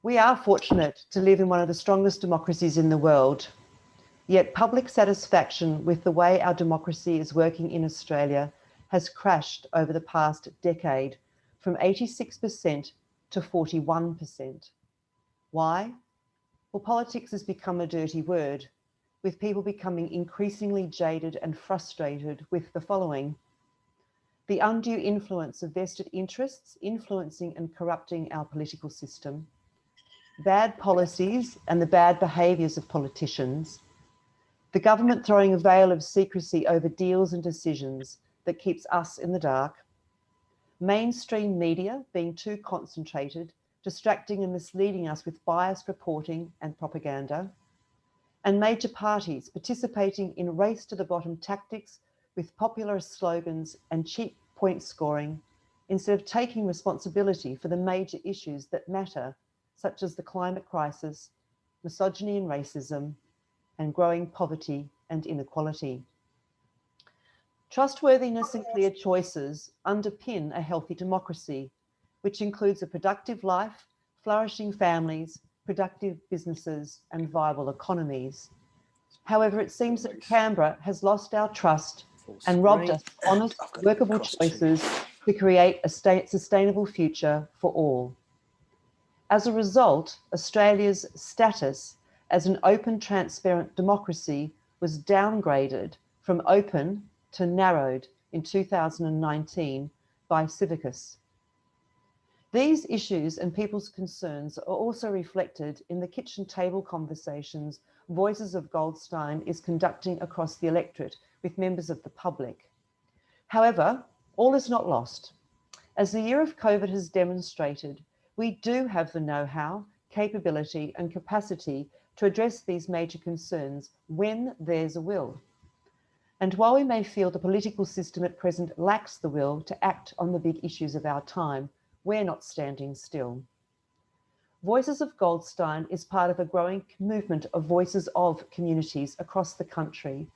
We are fortunate to live in one of the strongest democracies in the world, yet public satisfaction with the way our democracy is working in Australia has crashed over the past decade from 86% to 41%. Why? Well, politics has become a dirty word, with people becoming increasingly jaded and frustrated with the following: the undue influence of vested interests influencing and corrupting our political system, bad policies and the bad behaviours of politicians, the government throwing a veil of secrecy over deals and decisions that keeps us in the dark, mainstream media being too concentrated, distracting and misleading us with biased reporting and propaganda, and major parties participating in race to the bottom tactics with popular slogans and cheap point scoring instead of taking responsibility for the major issues that matter, such as the climate crisis, misogyny and racism, and growing poverty and inequality. Trustworthiness and clear choices underpin a healthy democracy, which includes a productive life, flourishing families, productive businesses, and viable economies. However, it seems that Canberra has lost our trust and robbed us of honest, workable choices to create a sustainable future for all. As a result, Australia's status as an open, transparent democracy was downgraded from open to narrowed in 2019 by Civicus. These issues and people's concerns are also reflected in the kitchen table conversations Voices of Goldstein is conducting across the electorate with members of the public. However, all is not lost. As the year of COVID has demonstrated, we do have the know-how, capability and capacity to address these major concerns when there's a will. And while we may feel the political system at present lacks the will to act on the big issues of our time, we're not standing still. Voices of Goldstein is part of a growing movement of voices of communities across the country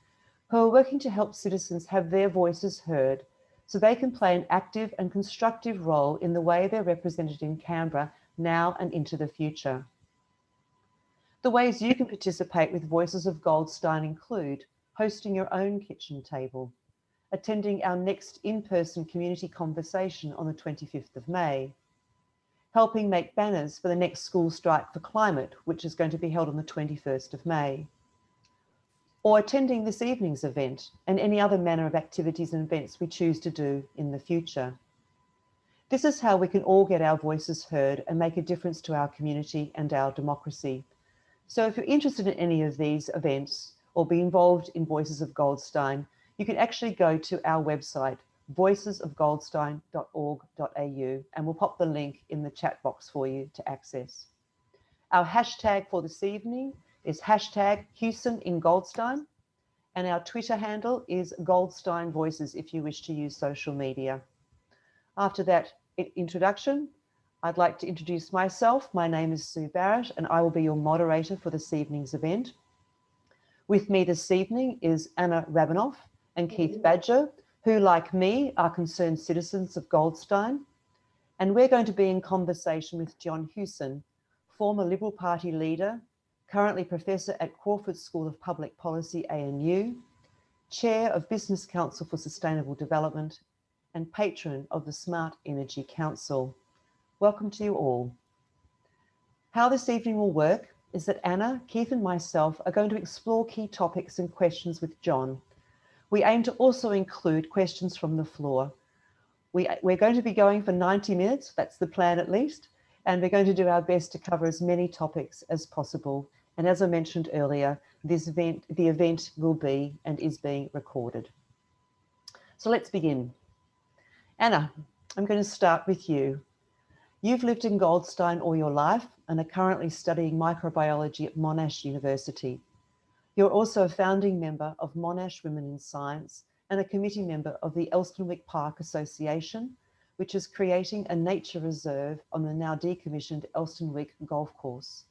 who are working to help citizens have their voices heard so they can play an active and constructive role in the way they're represented in Canberra now and into the future. The ways you can participate with Voices of Goldstein include hosting your own kitchen table, attending our next in-person community conversation on the 25th of May, helping make banners for the next school strike for climate, which is going to be held on the 21st of May, or attending this evening's event and any other manner of activities and events we choose to do in the future. This is how we can all get our voices heard and make a difference to our community and our democracy. So if you're interested in any of these events or be involved in Voices of Goldstein, you can actually go to our website, voicesofgoldstein.org.au, and we'll pop the link in the chat box for you to access. Our hashtag for this evening is hashtag Hewson in Goldstein, and our Twitter handle is Goldstein Voices if you wish to use social media. After that introduction, I'd like to introduce myself. My name is Sue Barrett, and I will be your moderator for this evening's event. With me this evening is Anna Rabinov and Keith Badger, who, like me, are concerned citizens of Goldstein. And we're going to be in conversation with John Hewson, former Liberal Party leader, currently Professor at Crawford School of Public Policy, ANU, Chair of Business Council for Sustainable Development, and Patron of the Smart Energy Council. Welcome to you all. How this evening will work is that Anna, Keith and myself are going to explore key topics and questions with John. We aim to also include questions from the floor. We're going to be going for 90 minutes, that's the plan at least, and we're going to do our best to cover as many topics as possible. And as I mentioned earlier, the event will be and is being recorded. So let's begin. Anna, I'm going to start with you. You've lived in Goldstein all your life and are currently studying microbiology at Monash University. You're also a founding member of Monash Women in Science and a committee member of the Elsternwick Park Association, which is creating a nature reserve on the now decommissioned Elsternwick Golf Course.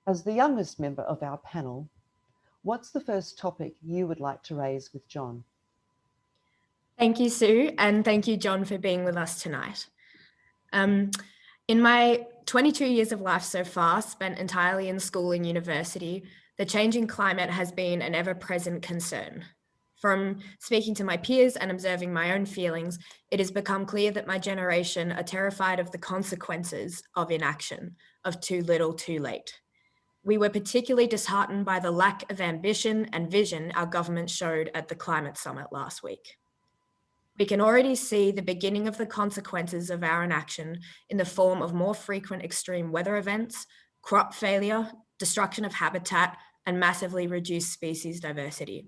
As the youngest member of our panel, what's the first topic you would like to raise with John? Thank you, Sue, and thank you, John, for being with us tonight. In my 22 years of life so far, spent entirely in school and university, the changing climate has been an ever-present concern. From speaking to my peers and observing my own feelings, it has become clear that my generation are terrified of the consequences of inaction, of too little, too late. We were particularly disheartened by the lack of ambition and vision our government showed at the climate summit last week. We can already see the beginning of the consequences of our inaction in the form of more frequent extreme weather events, crop failure, destruction of habitat, and massively reduced species diversity.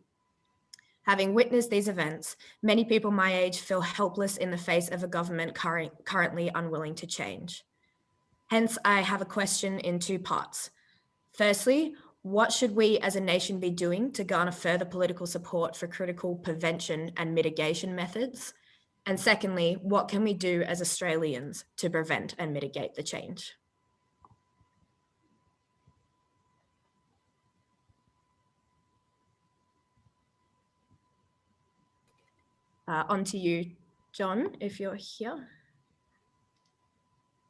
Having witnessed these events, many people my age feel helpless in the face of a government currently unwilling to change. Hence, I have a question in two parts. Firstly, what should we as a nation be doing to garner further political support for critical prevention and mitigation methods? And secondly, what can we do as Australians to prevent and mitigate the change? On to you, John, if you're here.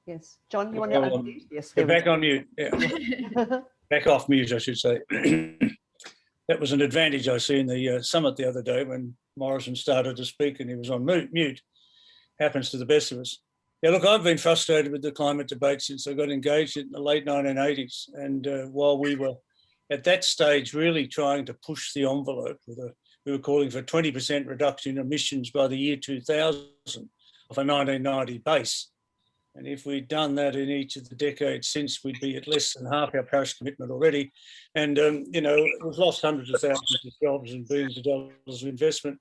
Yes, John, you want to unmute? Yes, you're back on mute. Yeah. Back off mute, I should say. That was an advantage I see in the summit the other day when Morrison started to speak and he was on mute. Happens to the best of us. Yeah, look, I've been frustrated with the climate debate since I got engaged in the late 1980s. And while we were at that stage really trying to push the envelope, we were calling for 20% reduction in emissions by the year 2000 of a 1990 base. And if we'd done that in each of the decades since, we'd be at less than half our Paris commitment already. And, you know, we've lost hundreds of thousands of jobs and billions of dollars of investment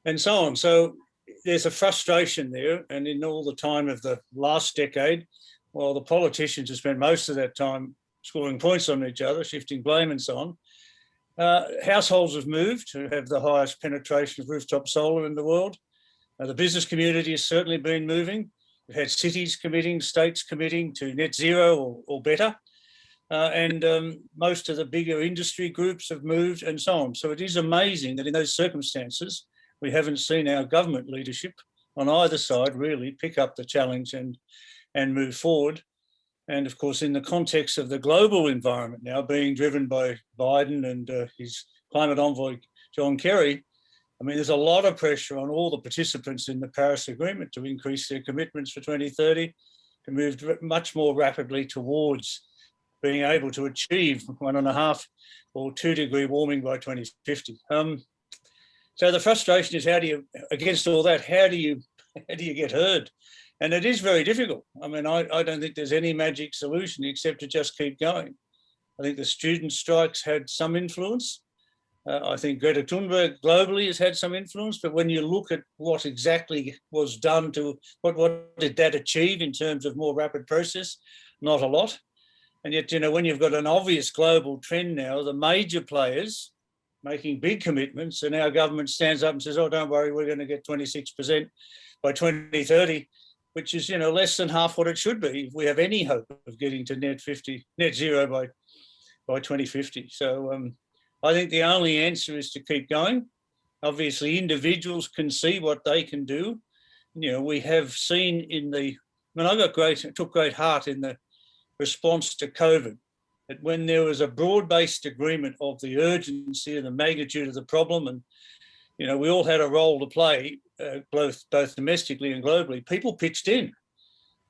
and so on. So there's a frustration there. And in all the time of the last decade, while the politicians have spent most of that time scoring points on each other, shifting blame and so on, households have moved to have the highest penetration of rooftop solar in the world. The business community has certainly been moving. We've had cities committing, states committing to net zero or better. And most of the bigger industry groups have moved and so on. So it is amazing that in those circumstances, we haven't seen our government leadership on either side really pick up the challenge and move forward. And of course, in the context of the global environment now being driven by Biden and his climate envoy, John Kerry, I mean, there's a lot of pressure on all the participants in the Paris Agreement to increase their commitments for 2030, to move much more rapidly towards being able to achieve 1.5 or 2 degree warming by 2050. So the frustration is, how do you, against all that, how do you get heard? And it is very difficult. I mean, I don't think there's any magic solution except to just keep going. I think the student strikes had some influence. I think Greta Thunberg globally has had some influence, but when you look at what exactly was done to, what did that achieve in terms of more rapid process? Not a lot. And yet, you know, when you've got an obvious global trend now, the major players making big commitments, and our government stands up and says, oh, don't worry, we're going to get 26% by 2030, which is, you know, less than half what it should be if we have any hope of getting to net zero by 2050. So I think the only answer is to keep going. Obviously, individuals can see what they can do. You know, we have seen I took great heart in the response to COVID, that when there was a broad-based agreement of the urgency and the magnitude of the problem, and, you know, we all had a role to play, both domestically and globally, people pitched in.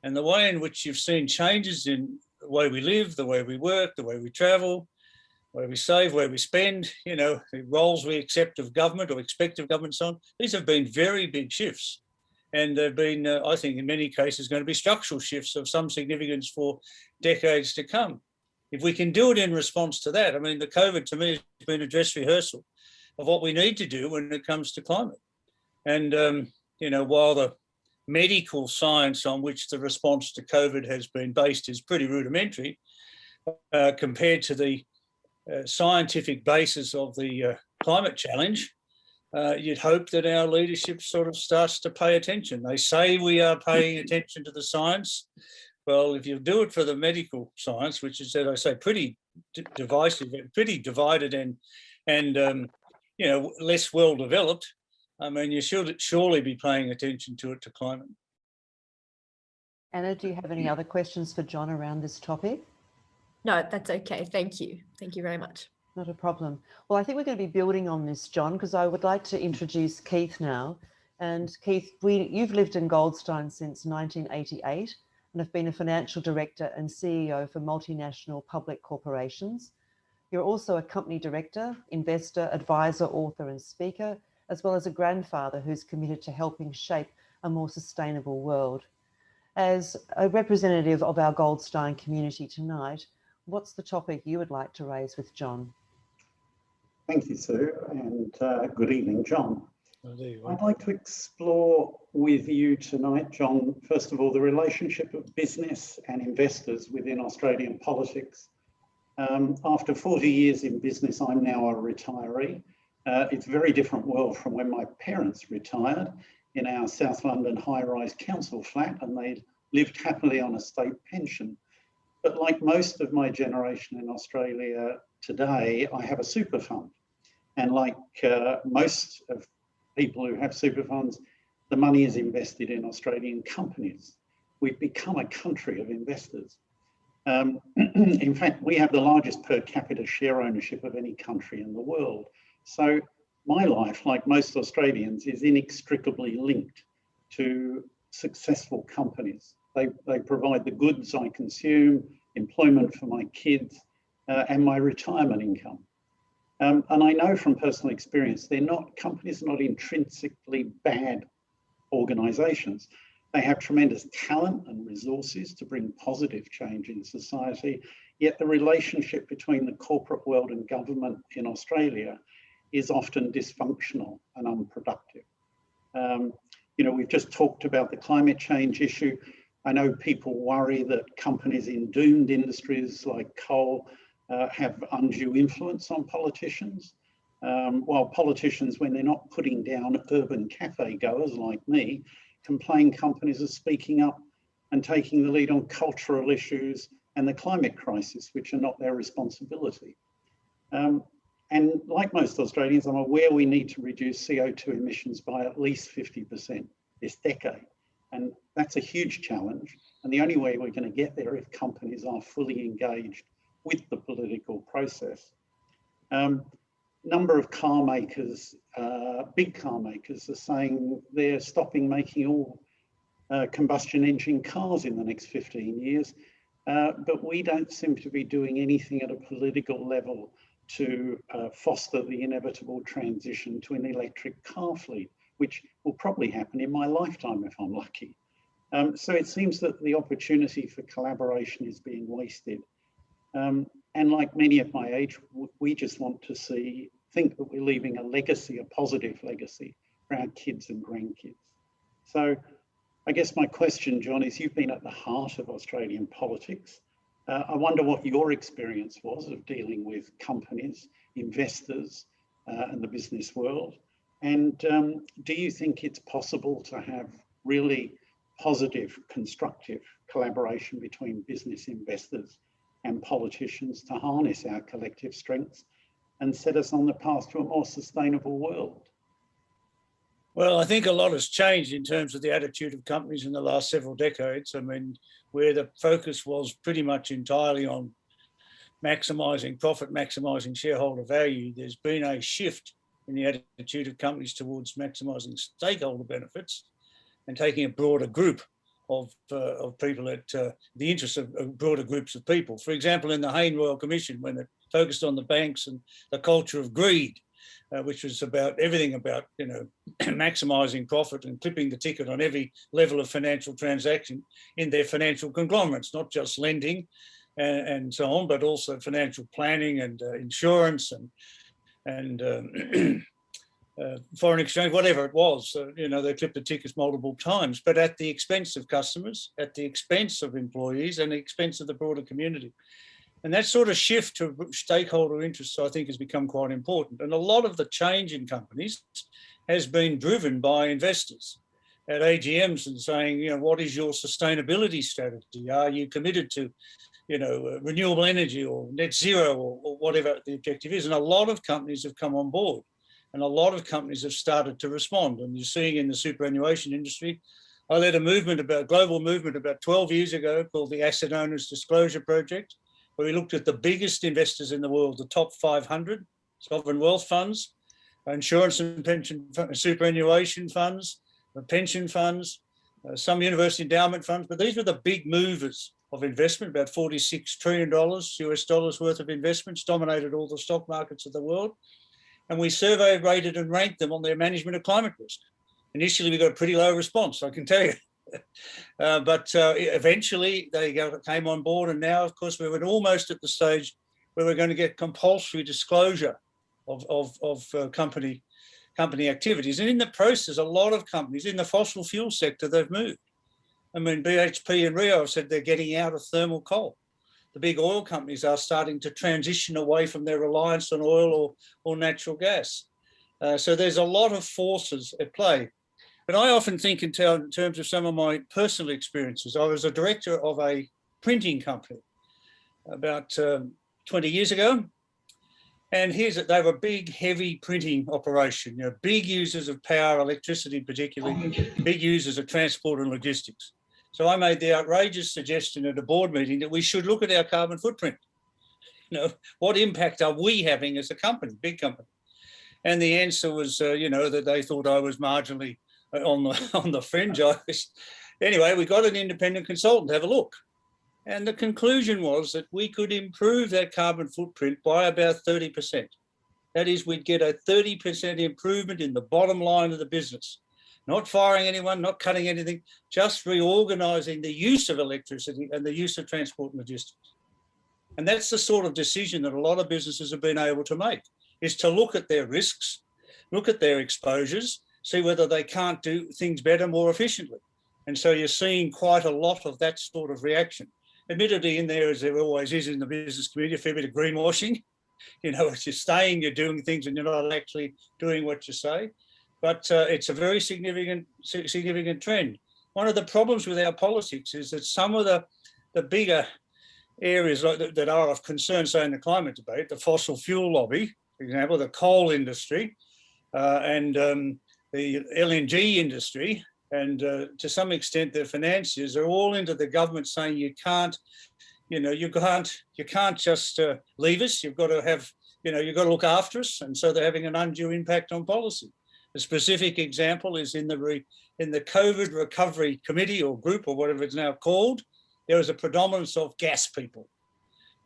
And the way in which you've seen changes in the way we live, the way we work, the way we travel, where we save, where we spend, you know, the roles we accept of government or expect of government, so on. These have been very big shifts. And they've been, I think, in many cases, going to be structural shifts of some significance for decades to come. If we can do it in response to that, I mean, the COVID to me has been a dress rehearsal of what we need to do when it comes to climate. And, you know, while the medical science on which the response to COVID has been based is pretty rudimentary, compared to the scientific basis of the climate challenge, you'd hope that our leadership sort of starts to pay attention. They say we are paying attention to the science. Well, if you do it for the medical science, which is, as I say, pretty divisive, pretty divided and you know, less well developed, I mean, you should surely be paying attention to climate. Anna, do you have any other questions for John around this topic? No, that's okay. Thank you. Thank you very much. Not a problem. Well, I think we're going to be building on this, John, because I would like to introduce Keith now. And Keith, you've lived in Goldstein since 1988 and have been a financial director and CEO for multinational public corporations. You're also a company director, investor, advisor, author, and speaker, as well as a grandfather who's committed to helping shape a more sustainable world. As a representative of our Goldstein community tonight, what's the topic you would like to raise with John? Thank you, Sue, and good evening, John. I'd like to explore with you tonight, John, first of all, the relationship of business and investors within Australian politics. After 40 years in business, I'm now a retiree. It's a very different world from when my parents retired in our South London high-rise council flat, and they lived happily on a state pension. But like most of my generation in Australia today, I have a super fund. And like most of people who have super funds, the money is invested in Australian companies. We've become a country of investors. In fact, we have the largest per capita share ownership of any country in the world. So my life, like most Australians, is inextricably linked to successful companies. They provide the goods I consume, employment for my kids, and my retirement income. And I know from personal experience, companies are not intrinsically bad organizations. They have tremendous talent and resources to bring positive change in society, yet the relationship between the corporate world and government in Australia is often dysfunctional and unproductive. We've just talked about the climate change issue. I know people worry that companies in doomed industries like coal have undue influence on politicians, while politicians, when they're not putting down urban cafe goers like me, complain companies are speaking up and taking the lead on cultural issues and the climate crisis, which are not their responsibility. And like most Australians, I'm aware we need to reduce CO2 emissions by at least 50% this decade. And that's a huge challenge. And the only way we're going to get there if companies are fully engaged with the political process. Number of car makers, big car makers, are saying they're stopping making all combustion engine cars in the next 15 years. But we don't seem to be doing anything at a political level to foster the inevitable transition to an electric car fleet, which will probably happen in my lifetime if I'm lucky. So it seems that the opportunity for collaboration is being wasted. And like many of my age, we just want to think that we're leaving a legacy, a positive legacy for our kids and grandkids. So I guess my question, John, is you've been at the heart of Australian politics. I wonder what your experience was of dealing with companies, investors, and the business world. And do you think it's possible to have really positive, constructive collaboration between business investors and politicians to harness our collective strengths and set us on the path to a more sustainable world? Well, I think a lot has changed in terms of the attitude of companies in the last several decades. I mean, where the focus was pretty much entirely on maximising profit, maximising shareholder value, there's been a shift in the attitude of companies towards maximising stakeholder benefits and taking a broader group of people at the interests of broader groups of people. For example, in the Hayne Royal Commission, when it focused on the banks and the culture of greed, which was about everything about, maximising profit and clipping the ticket on every level of financial transaction in their financial conglomerates, not just lending and so on, but also financial planning and insurance and foreign exchange, whatever it was. They clipped the tickets multiple times, but at the expense of customers, at the expense of employees, and the expense of the broader community. And that sort of shift to stakeholder interests, I think, has become quite important. And a lot of the change in companies has been driven by investors at AGMs and saying, what is your sustainability strategy? Are you committed to, renewable energy or net zero or whatever the objective is? And a lot of companies have come on board and a lot of companies have started to respond. And you're seeing in the superannuation industry, I led a global movement about 12 years ago called the Asset Owners Disclosure Project, where we looked at the biggest investors in the world, the top 500 sovereign wealth funds, insurance and pension superannuation funds, pension funds, some university endowment funds, but these were the big movers of investment. About $46 trillion US dollars worth of investments dominated all the stock markets of the world. And we surveyed, rated and ranked them on their management of climate risk. Initially, we got a pretty low response, I can tell you. But eventually they came on board, and now, of course, we were almost at the stage where we're going to get compulsory disclosure of company activities. And in the process, a lot of companies in the fossil fuel sector, they've moved. I mean, BHP and Rio have said they're getting out of thermal coal. The big oil companies are starting to transition away from their reliance on oil or natural gas. So there's a lot of forces at play. But I often think in terms of some of my personal experiences. I was a director of a printing company about 20 years ago. And they were a big, heavy printing operation, big users of power, electricity particularly, big users of transport and logistics. So I made the outrageous suggestion at a board meeting that we should look at our carbon footprint. What impact are we having as a company, big company? And the answer was, that they thought I was marginally on the fringe. Anyway, we got an independent consultant to have a look. And the conclusion was that we could improve that carbon footprint by about 30%. That is, we'd get a 30% improvement in the bottom line of the business. Not firing anyone, not cutting anything, just reorganising the use of electricity and the use of transport and logistics. And that's the sort of decision that a lot of businesses have been able to make, is to look at their risks, look at their exposures, see whether they can't do things better, more efficiently. And so you're seeing quite a lot of that sort of reaction. Admittedly, in there, as there always is in the business community, a fair bit of greenwashing. As you're saying you're doing things and you're not actually doing what you say. But it's a very significant trend. One of the problems with our politics is that some of the bigger areas that are of concern, say in the climate debate, the fossil fuel lobby, for example, the coal industry and the LNG industry, and to some extent the financiers are all into the government saying you can't just leave us. You've got to have, you've got to look after us, and so they're having an undue impact on policy. A specific example is in the COVID recovery committee or group or whatever it's now called. There was a predominance of gas people.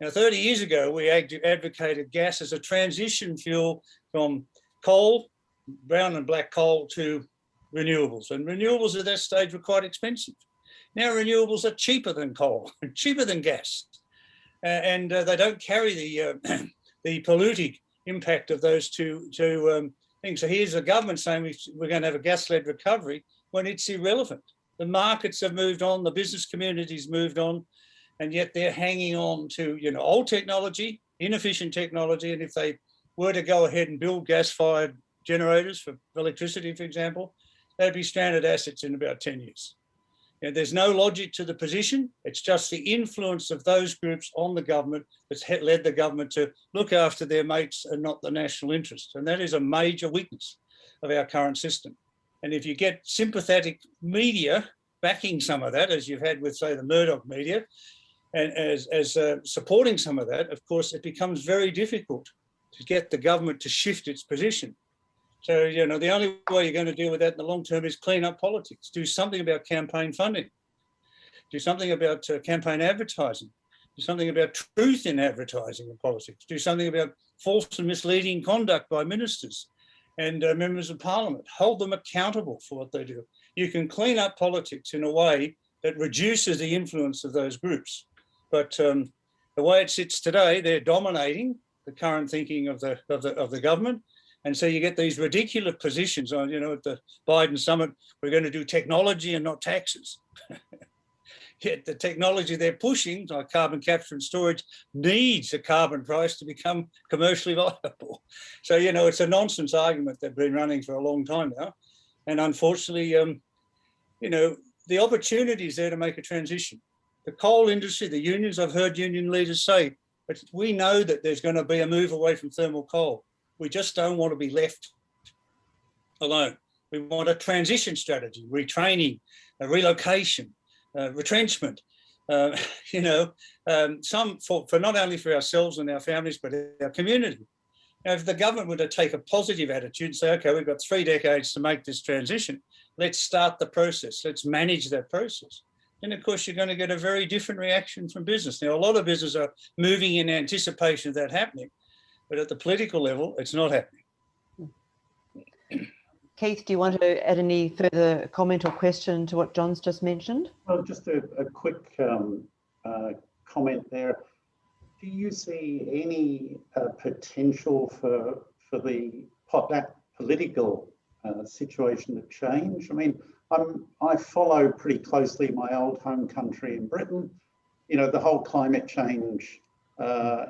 Now, 30 years ago, we advocated gas as a transition fuel from coal, brown and black coal, to renewables. And renewables at that stage were quite expensive. Now renewables are cheaper than coal, cheaper than gas. And they don't carry the polluting impact of those two things. So here's the government saying we're going to have a gas-led recovery when it's irrelevant. The markets have moved on, the business community's moved on, and yet they're hanging on to old technology, inefficient technology. And if they were to go ahead and build gas-fired generators for electricity, for example, they'd be stranded assets in about 10 years. There's no logic to the position. It's just the influence of those groups on the government that's led the government to look after their mates and not the national interest. And that is a major weakness of our current system. And if you get sympathetic media backing some of that, as you've had with, say, the Murdoch media, and as supporting some of that, of course, it becomes very difficult to get the government to shift its position. So, the only way you're going to deal with that in the long term is clean up politics, do something about campaign funding, do something about campaign advertising, do something about truth in advertising and politics, do something about false and misleading conduct by ministers and members of parliament, hold them accountable for what they do. You can clean up politics in a way that reduces the influence of those groups. But the way it sits today, they're dominating the current thinking of the government. And so you get these ridiculous positions on, at the Biden summit, we're going to do technology and not taxes. Yet the technology they're pushing, like carbon capture and storage, needs a carbon price to become commercially viable. So, it's a nonsense argument they've been running for a long time now. And unfortunately, the opportunity is there to make a transition. The coal industry, the unions, I've heard union leaders say, but we know that there's going to be a move away from thermal coal. We just don't want to be left alone. We want a transition strategy, retraining relocation, retrenchment, some for not only for ourselves and our families, but our community. Now, if the government were to take a positive attitude and say, okay, we've got 3 decades to make this transition, let's start the process, let's manage that process. And of course, you're going to get a very different reaction from business. Now, a lot of businesses are moving in anticipation of that happening, but at the political level, it's not happening. Keith, do you want to add any further comment or question to what John's just mentioned? Well, just a quick comment there. Do you see any potential for that political situation to change? I mean, I follow pretty closely my old home country in Britain. You know, the whole climate change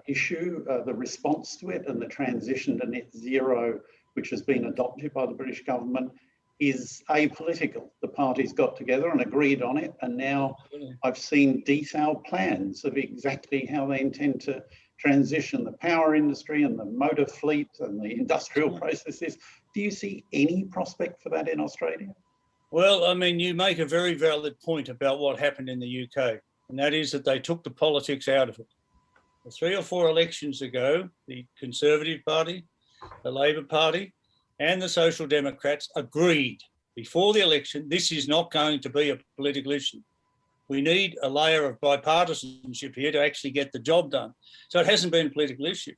issue, the response to it and the transition to net zero, which has been adopted by the British government, is apolitical. The parties got together and agreed on it, and now I've seen detailed plans of exactly how they intend to transition the power industry and the motor fleet and the industrial processes. Do you see any prospect for that in Australia? Well, I mean, you make a very valid point about what happened in the UK, and that is that they took the politics out of it. 3 or 4 elections ago, the Conservative Party, the Labor Party, and the Social Democrats agreed before the election, this is not going to be a political issue. We need a layer of bipartisanship here to actually get the job done. So it hasn't been a political issue.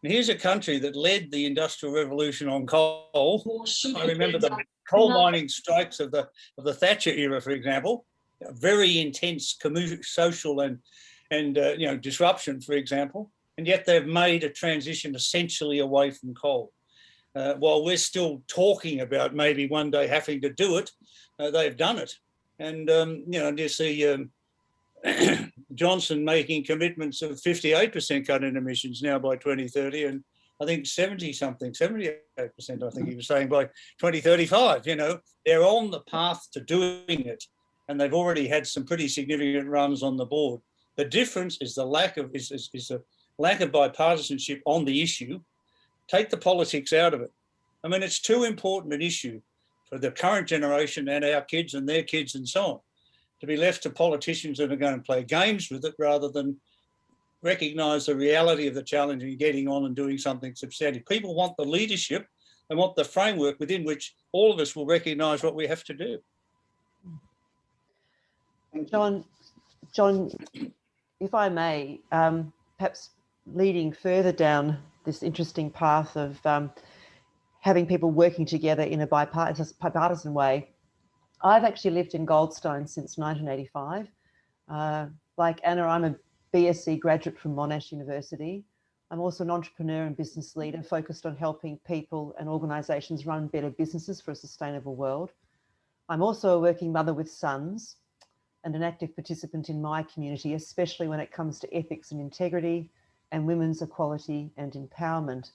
And here's a country that led the Industrial Revolution on coal. I remember the coal mining strikes of the Thatcher era, for example, very intense social and disruption, for example. And yet they've made a transition essentially away from coal. While we're still talking about maybe one day having to do it, they've done it. And, you see Johnson making commitments of 58% cut in emissions now by 2030, and I think 78%, I think he was saying by 2035. You know, they're on the path to doing it, and they've already had some pretty significant runs on the board. The difference is the lack of bipartisanship on the issue. Take the politics out of it. I mean, it's too important an issue for the current generation and our kids and their kids and so on to be left to politicians that are going to play games with it rather than recognise the reality of the challenge and getting on and doing something substantive. People want the leadership and want the framework within which all of us will recognise what we have to do. John, if I may, perhaps leading further down this interesting path of having people working together in a bipartisan way. I've actually lived in Goldstein since 1985. Like Anna, I'm a BSc graduate from Monash University. I'm also an entrepreneur and business leader focused on helping people and organisations run better businesses for a sustainable world. I'm also a working mother with sons and an active participant in my community, especially when it comes to ethics and integrity and women's equality and empowerment.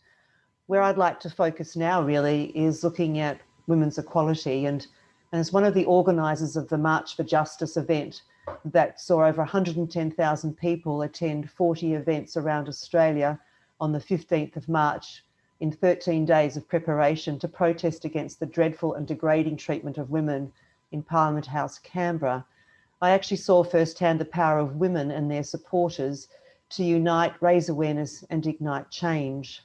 Where I'd like to focus now really is looking at women's equality, and as one of the organisers of the March for Justice event that saw over 110,000 people attend 40 events around Australia on the 15th of March in 13 days of preparation to protest against the dreadful and degrading treatment of women in Parliament House, Canberra, I actually saw firsthand the power of women and their supporters to unite, raise awareness and ignite change.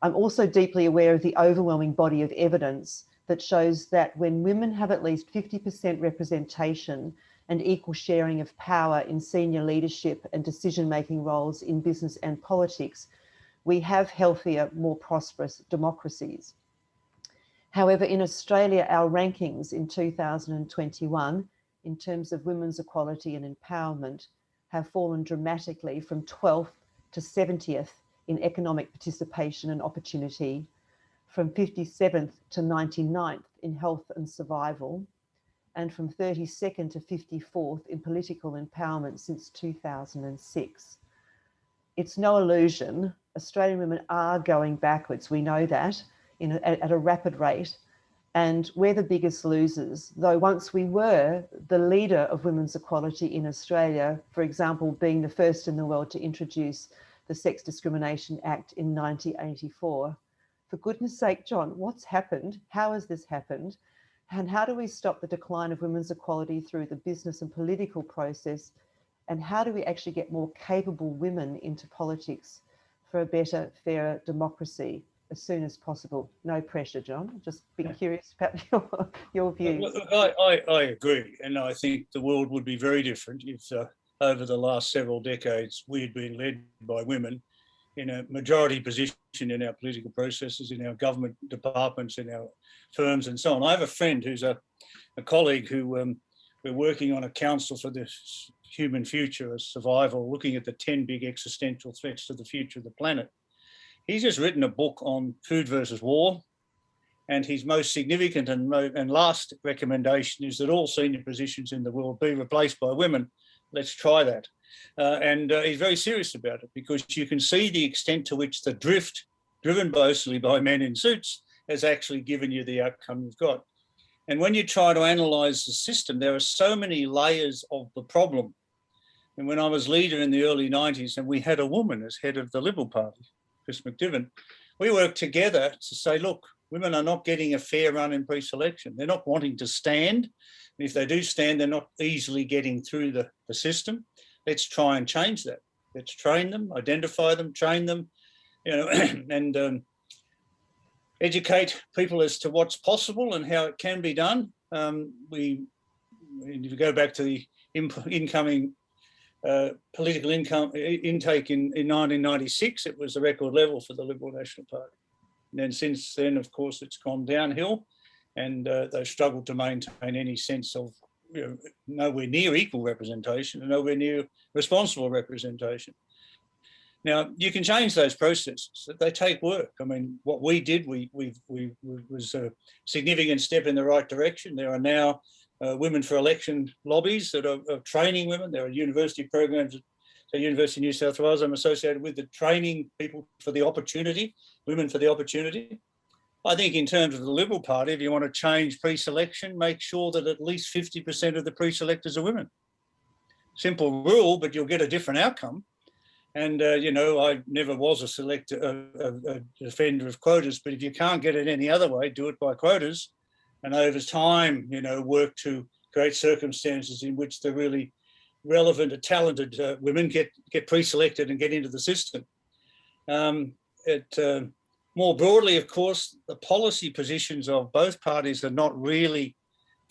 I'm also deeply aware of the overwhelming body of evidence that shows that when women have at least 50% representation and equal sharing of power in senior leadership and decision-making roles in business and politics, we have healthier, more prosperous democracies. However, in Australia, our rankings in 2021 in terms of women's equality and empowerment have fallen dramatically from 12th to 70th in economic participation and opportunity, from 57th to 99th in health and survival, and from 32nd to 54th in political empowerment since 2006. It's no illusion, Australian women are going backwards, we know that, at a rapid rate, and we're the biggest losers, though once we were the leader of women's equality in Australia, for example, being the first in the world to introduce the Sex Discrimination Act in 1984. For goodness sake, John, what's happened? How has this happened? And how do we stop the decline of women's equality through the business and political process? And how do we actually get more capable women into politics for a better, fairer democracy as soon as possible? No pressure, John. Just be curious about your views. Look, I agree. And I think the world would be very different if over the last several decades we had been led by women in a majority position in our political processes, in our government departments, in our firms and so on. I have a friend who's a colleague who we're working on a council for this human future, a survival, looking at the 10 big existential threats to the future of the planet. He's just written a book on food versus war, and his most significant and last recommendation is that all senior positions in the world be replaced by women. Let's try that. And he's very serious about it, because you can see the extent to which the drift, driven mostly by men in suits, has actually given you the outcome you've got. And when you try to analyse the system, there are so many layers of the problem. And when I was leader in the early 90s and we had a woman as head of the Liberal Party, Chris McDivitt, we worked together to say, look, women are not getting a fair run in pre-selection. They're not wanting to stand. And if they do stand, they're not easily getting through the system. Let's try and change that. Let's train them, identify them, train them, and educate people as to what's possible and how it can be done. If you go back to the incoming political intake in 1996, it was a record level for the Liberal National Party. And then since then, of course, it's gone downhill, and they've struggled to maintain any sense of nowhere near equal representation and nowhere near responsible representation. Now, you can change those processes. They take work. I mean, what we did was a significant step in the right direction. There are now women for election lobbies that are training women. There are university programs at the University of New South Wales I'm associated with, that training people for the opportunity, women for the opportunity. I think in terms of the Liberal Party, if you want to change pre-selection, make sure that at least 50% of the pre-selectors are women. Simple rule, but you'll get a different outcome. And, I never was a defender of quotas, but if you can't get it any other way, do it by quotas. And over time, work to create circumstances in which the really relevant and talented women get pre-selected and get into the system. More broadly, of course, the policy positions of both parties are not really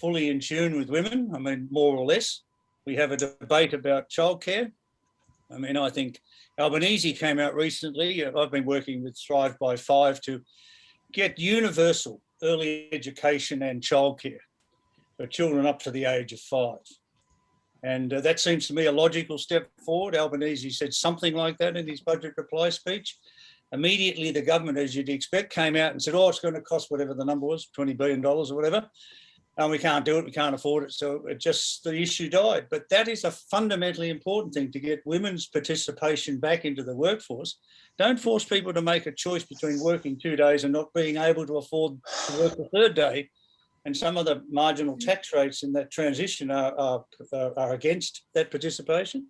fully in tune with women. I mean, more or less. We have a debate about childcare. I mean, I think Albanese came out recently. I've been working with Thrive by 5 to get universal early education and childcare for children up to the age of 5. And that seems to me a logical step forward. Albanese said something like that in his budget reply speech. Immediately, the government, as you'd expect, came out and said, it's going to cost whatever the number was, $20 billion or whatever. And we can't do it, we can't afford it. So the issue died. But that is a fundamentally important thing, to get women's participation back into the workforce. Don't force people to make a choice between working 2 days and not being able to afford to work the third day. And some of the marginal tax rates in that transition are against that participation.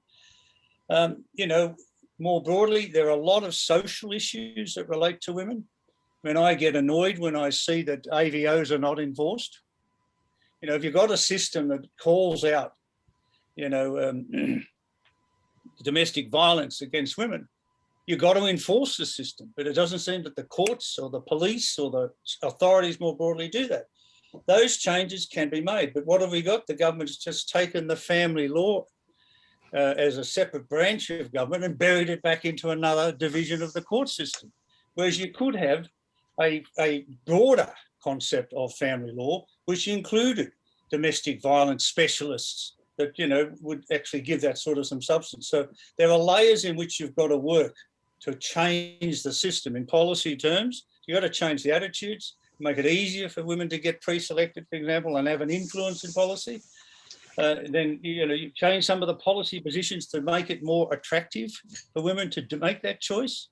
More broadly, there are a lot of social issues that relate to women. I mean, I get annoyed when I see that AVOs are not enforced. If you've got a system that calls out, domestic violence against women, you've got to enforce the system. But it doesn't seem that the courts or the police or the authorities more broadly do that. Those changes can be made. But what have we got? The government's just taken the family law as a separate branch of government and buried it back into another division of the court system. Whereas you could have a broader concept of family law, which included domestic violence specialists that, would actually give that sort of some substance. So there are layers in which you've got to work to change the system in policy terms. You've got to change the attitudes, make it easier for women to get pre-selected, for example, and have an influence in policy. Then, you change some of the policy positions to make it more attractive for women to make that choice.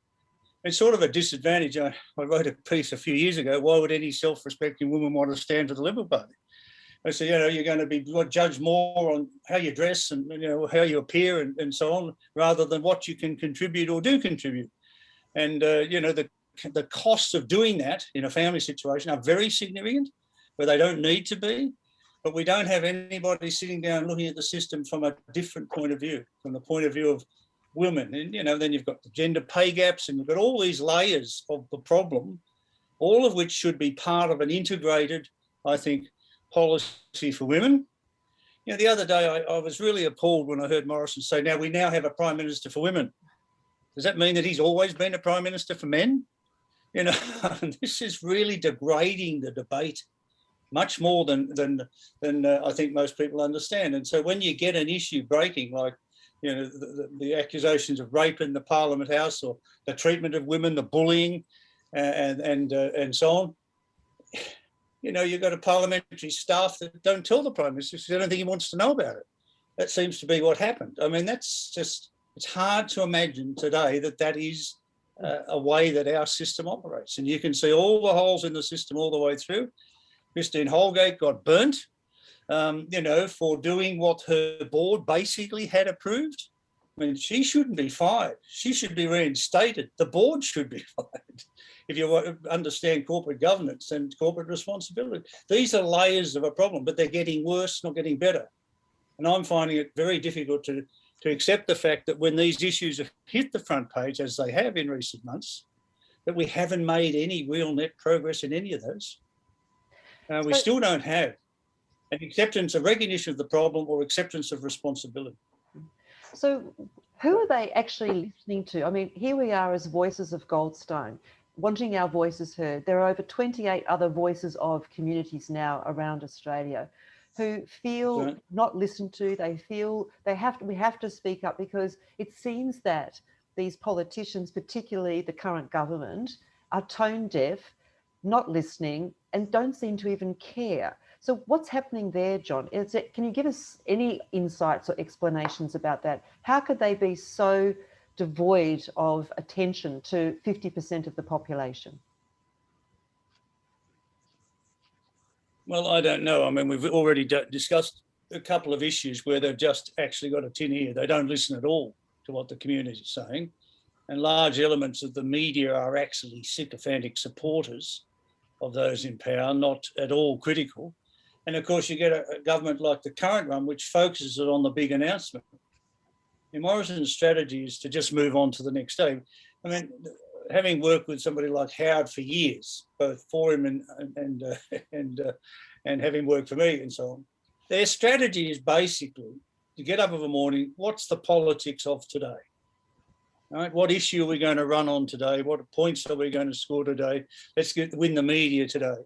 It's sort of a disadvantage. I wrote a piece a few years ago, why would any self-respecting woman want to stand for the Liberal Party? I said, you're going to be judged more on how you dress and, how you appear and so on, rather than what you can contribute or do contribute. And, the costs of doing that in a family situation are very significant. where they don't need to be, but we don't have anybody sitting down looking at the system from a different point of view, from the point of view of women. And, you know, then you've got the gender pay gaps, and you've got all these layers of the problem, all of which should be part of an integrated, I think, policy for women. You know, the other day I was really appalled when I heard Morrison say, now we now have a Prime Minister for women. Does that mean that he's always been a Prime Minister for men? You know, this is really degrading the debate much more than I think most people understand. And so when you get an issue breaking, like, you know, the accusations of rape in the Parliament House, or the treatment of women, the bullying, and so on, you know, you've got a parliamentary staff that don't tell the Prime Minister because they don't think he wants to know about it. That seems to be what happened. I mean, that's just, it's hard to imagine today that that is a way that our system operates. And you can see all the holes in the system all the way through. Christine Holgate got burnt, you know, for doing what her board basically had approved. I mean, she shouldn't be fired. She should be reinstated. The board should be fired if you understand corporate governance and corporate responsibility. These are layers of a problem, but they're getting worse, not getting better. And I'm finding it very difficult to accept the fact that when these issues have hit the front page, as they have in recent months, that we haven't made any real net progress in any of those. We still don't have an acceptance, a recognition of the problem, or acceptance of responsibility. So who are they actually listening to? I mean, here we are as voices of Goldstein, wanting our voices heard. There are over 28 other voices of communities now around Australia who feel not listened to. They feel we have to speak up, because it seems that these politicians, particularly the current government, are tone deaf, not listening, and don't seem to even care. So what's happening there, John? Can you give us any insights or explanations about that? How could they be so devoid of attention to 50% of the population? Well, I don't know. I mean, we've already discussed a couple of issues where they've just actually got a tin ear. They don't listen at all to what the community is saying. And large elements of the media are actually sycophantic supporters of those in power, not at all critical. And of course, you get a government like the current one, which focuses on the big announcement. And Morrison's strategy is to just move on to the next day. I mean, having worked with somebody like Howard for years, both for him and having worked for me and so on, their strategy is basically to get up of a morning, what's the politics of today? Right? What issue are we going to run on today? What points are we going to score today? Let's win the media today.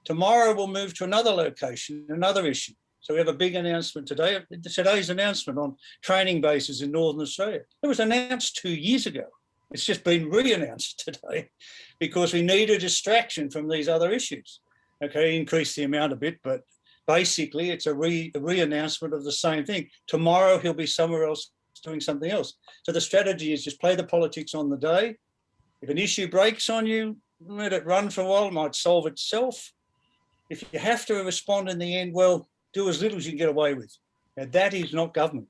Tomorrow we'll move to another location, another issue. So we have a big announcement today. Today's announcement on training bases in Northern Australia. It was announced 2 years ago. It's just been re-announced today because we need a distraction from these other issues. Okay, increase the amount a bit, but basically it's a re-announcement of the same thing. Tomorrow he'll be somewhere else doing something else. So the strategy is just play the politics on the day. If an issue breaks on you, let it run for a while, it might solve itself. If you have to respond in the end, well, do as little as you can get away with. Now, that is not government.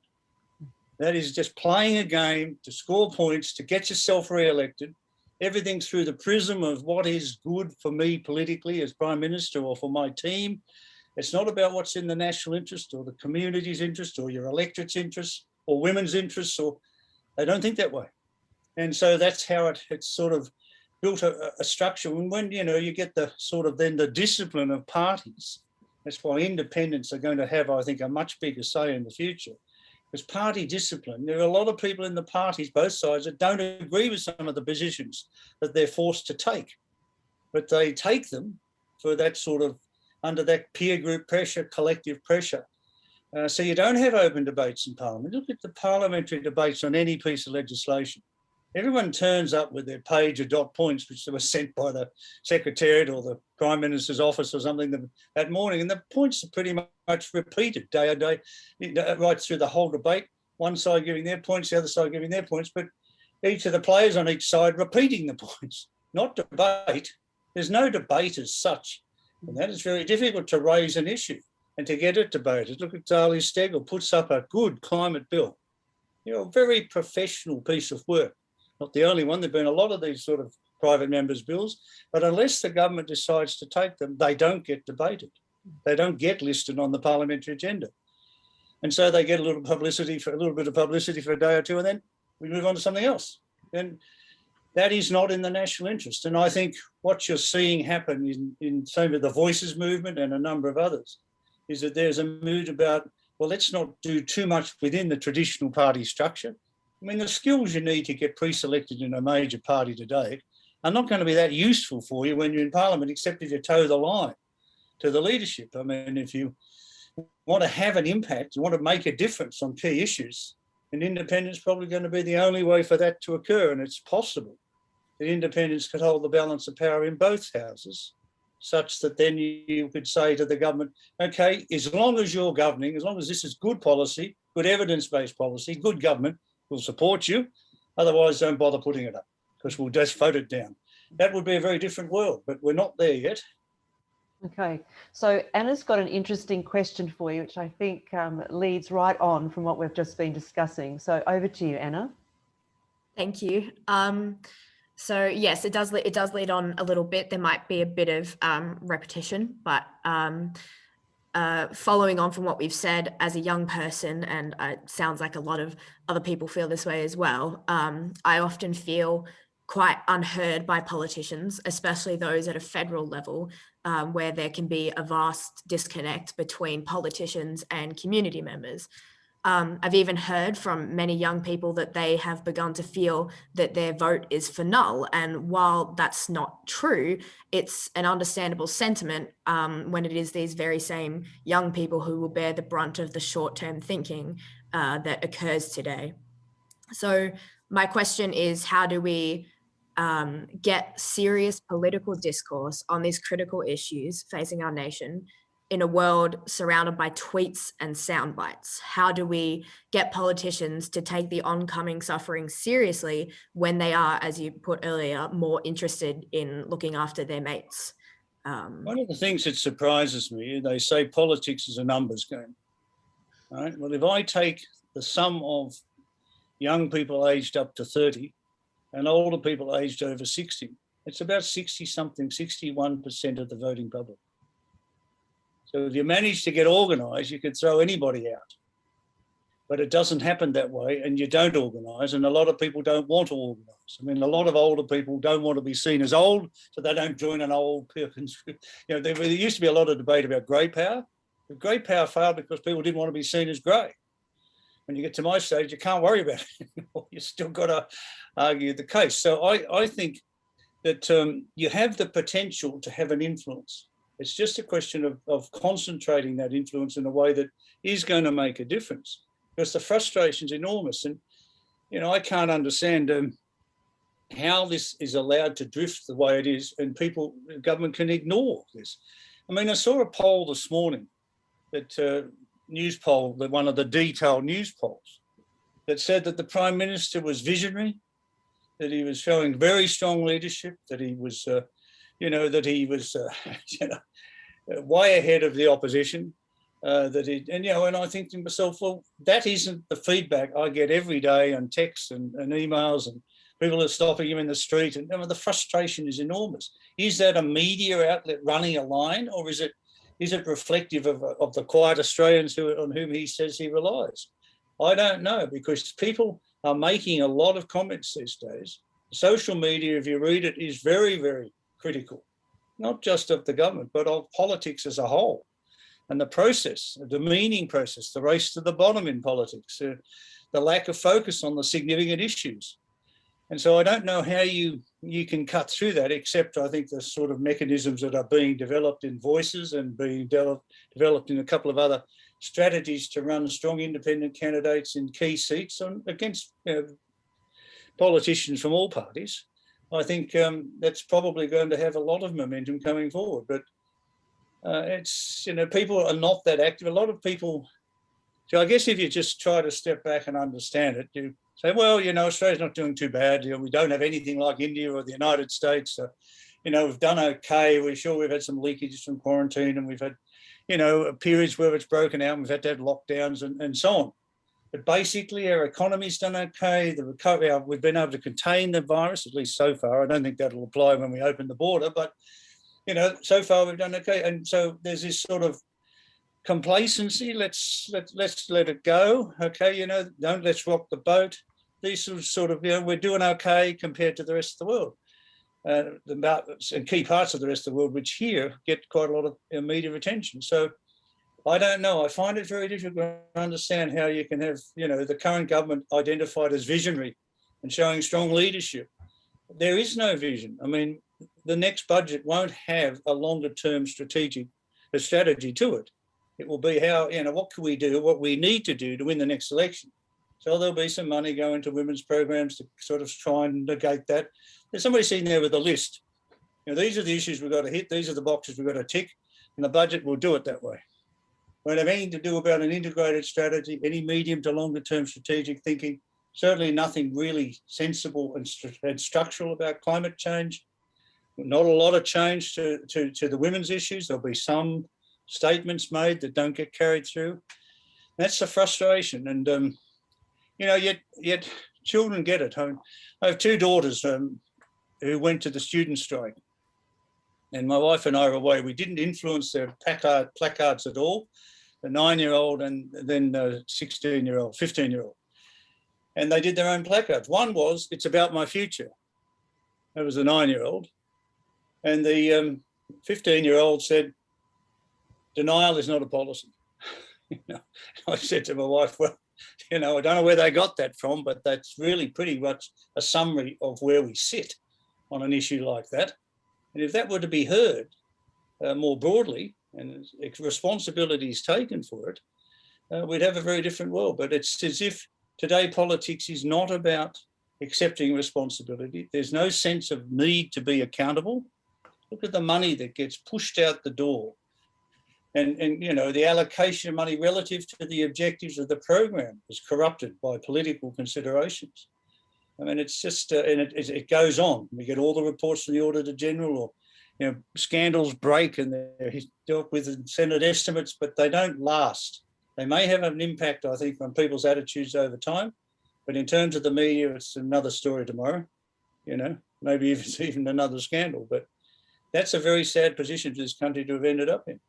That is just playing a game to score points, to get yourself re-elected, everything through the prism of what is good for me politically as Prime Minister or for my team. It's not about what's in the national interest or the community's interest or your electorate's interest or women's interests, or they don't think that way. And so that's how it's sort of built a structure. And when, you know, you get the sort of then the discipline of parties, that's why independents are going to have, I think, a much bigger say in the future. Because party discipline, there are a lot of people in the parties, both sides, that don't agree with some of the positions that they're forced to take. But they take them for that sort of, under that peer group pressure, collective pressure. So you don't have open debates in Parliament. Look at the parliamentary debates on any piece of legislation. Everyone turns up with their page of dot points, which they were sent by the Secretariat or the Prime Minister's office or something that morning, and the points are pretty much repeated day to day, right through the whole debate. One side giving their points, the other side giving their points, but each of the players on each side repeating the points, not debate. There's no debate as such, and that is very difficult to raise an issue and to get it debated. Look at Darley Steggall puts up a good climate bill, you know, a very professional piece of work. Not the only one. There've been a lot of these sort of private members' bills, but unless the government decides to take them, they don't get debated. They don't get listed on the parliamentary agenda. And so they get a little bit of publicity for a day or two, and then we move on to something else. And that is not in the national interest. And I think what you're seeing happen in same with the Voices movement and a number of others is that there's a mood about, well, let's not do too much within the traditional party structure. I mean, the skills you need to get pre-selected in a major party today are not going to be that useful for you when you're in Parliament, except if you toe the line to the leadership. I mean, if you want to have an impact, you want to make a difference on key issues, and independence is probably going to be the only way for that to occur. And it's possible that independence could hold the balance of power in both houses, such that then you could say to the government, okay, as long as you're governing, as long as this is good policy, good evidence-based policy, good government, we'll support you. Otherwise, don't bother putting it up, because we'll just vote it down. That would be a very different world, but we're not there yet. Okay, so Anna's got an interesting question for you, which I think leads right on from what we've just been discussing. So over to you, Anna. Thank you. So yes, it does lead on a little bit. There might be a bit of repetition, but following on from what we've said, as a young person, and it sounds like a lot of other people feel this way as well, I often feel quite unheard by politicians, especially those at a federal level, where there can be a vast disconnect between politicians and community members. I've even heard from many young people that they have begun to feel that their vote is for null. And while that's not true, it's an understandable sentiment when it is these very same young people who will bear the brunt of the short-term thinking that occurs today. So my question is, how do we get serious political discourse on these critical issues facing our nation in a world surrounded by tweets and sound bites? How do we get politicians to take the oncoming suffering seriously when they are, as you put earlier, more interested in looking after their mates? One of the things that surprises me, they say politics is a numbers game. Right? Well, if I take the sum of young people aged up to 30 and older people aged over 60, it's about 60-something, 61% of the voting public. So if you manage to get organised, you could throw anybody out. But it doesn't happen that way, and you don't organise, and a lot of people don't want to organise. I mean, a lot of older people don't want to be seen as old, so they don't join an old person. There used to be a lot of debate about grey power. The grey power failed because people didn't want to be seen as grey. When you get to my stage, you can't worry about it anymore. You still got to argue the case. So I think that you have the potential to have an influence. It's just a question of concentrating that influence in a way that is going to make a difference, because the frustration's enormous. And, I can't understand how this is allowed to drift the way it is, and government can ignore this. I mean, I saw a poll this morning, news poll, one of the detailed news polls, that said that the Prime Minister was visionary, that he was showing very strong leadership, that he was way ahead of the opposition, and I think to myself, well, that isn't the feedback I get every day on texts and emails, and people are stopping him in the street, and the frustration is enormous. Is that a media outlet running a line, or is it reflective of the quiet Australians on whom he says he relies? I don't know, because people are making a lot of comments these days. Social media, if you read it, is very, very critical, not just of the government, but of politics as a whole. And the process, the demeaning process, the race to the bottom in politics, the lack of focus on the significant issues. And so I don't know how you can cut through that, except I think the sort of mechanisms that are being developed in Voices and being developed in a couple of other strategies to run strong independent candidates in key seats against politicians from all parties. I think that's probably going to have a lot of momentum coming forward. But people are not that active. A lot of people, so I guess if you just try to step back and understand it, you say, well, Australia's not doing too bad. We don't have anything like India or the United States. So, we've done okay. We're sure we've had some leakages from quarantine, and we've had, periods where it's broken out, and we've had to have lockdowns and so on. But basically, our economy's done okay. We've been able to contain the virus, at least so far. I don't think that'll apply when we open the border, but you know, so far we've done okay. And so there's this sort of complacency. Let's let it go. Okay, you know, let's rock the boat. These sort of, you know, we're doing okay compared to the rest of the world. And key parts of the rest of the world, which here get quite a lot of media attention. So I don't know. I find it very difficult to understand how you can have, you know, the current government identified as visionary and showing strong leadership. There is no vision. I mean, the next budget won't have a longer term strategy to it. It will be how, you know, what can we do, what we need to do to win the next election. So there'll be some money going to women's programs to sort of try and negate that. There's somebody sitting there with a list. You know, these are the issues we've got to hit. These are the boxes we've got to tick, and the budget will do it that way. Won't have anything to do about an integrated strategy, any medium to longer term strategic thinking. Certainly nothing really sensible and structural about climate change. Not a lot of change to the women's issues. There'll be some statements made that don't get carried through. That's the frustration. And, you know, yet children get it. I have two daughters who went to the student strike. And my wife and I were away. We didn't influence their placards at all. The 9-year-old and then 16-year-old, 15-year-old. And they did their own placards. One was, "It's about my future." That was the 9-year-old. And the 15-year-old said, "Denial is not a policy." You know, I said to my wife, well, you know, I don't know where they got that from, but that's really pretty much a summary of where we sit on an issue like that. And if that were to be heard more broadly and responsibility is taken for it, we'd have a very different world. But it's as if today politics is not about accepting responsibility. There's no sense of need to be accountable. Look at the money that gets pushed out the door. And you know, the allocation of money relative to the objectives of the program is corrupted by political considerations. I mean, it's just, and it goes on. We get all the reports from the Auditor General, or, you know, scandals break and they're dealt with in Senate estimates, but they don't last. They may have an impact, I think, on people's attitudes over time, but in terms of the media, it's another story tomorrow, you know, maybe it's even another scandal, but that's a very sad position for this country to have ended up in.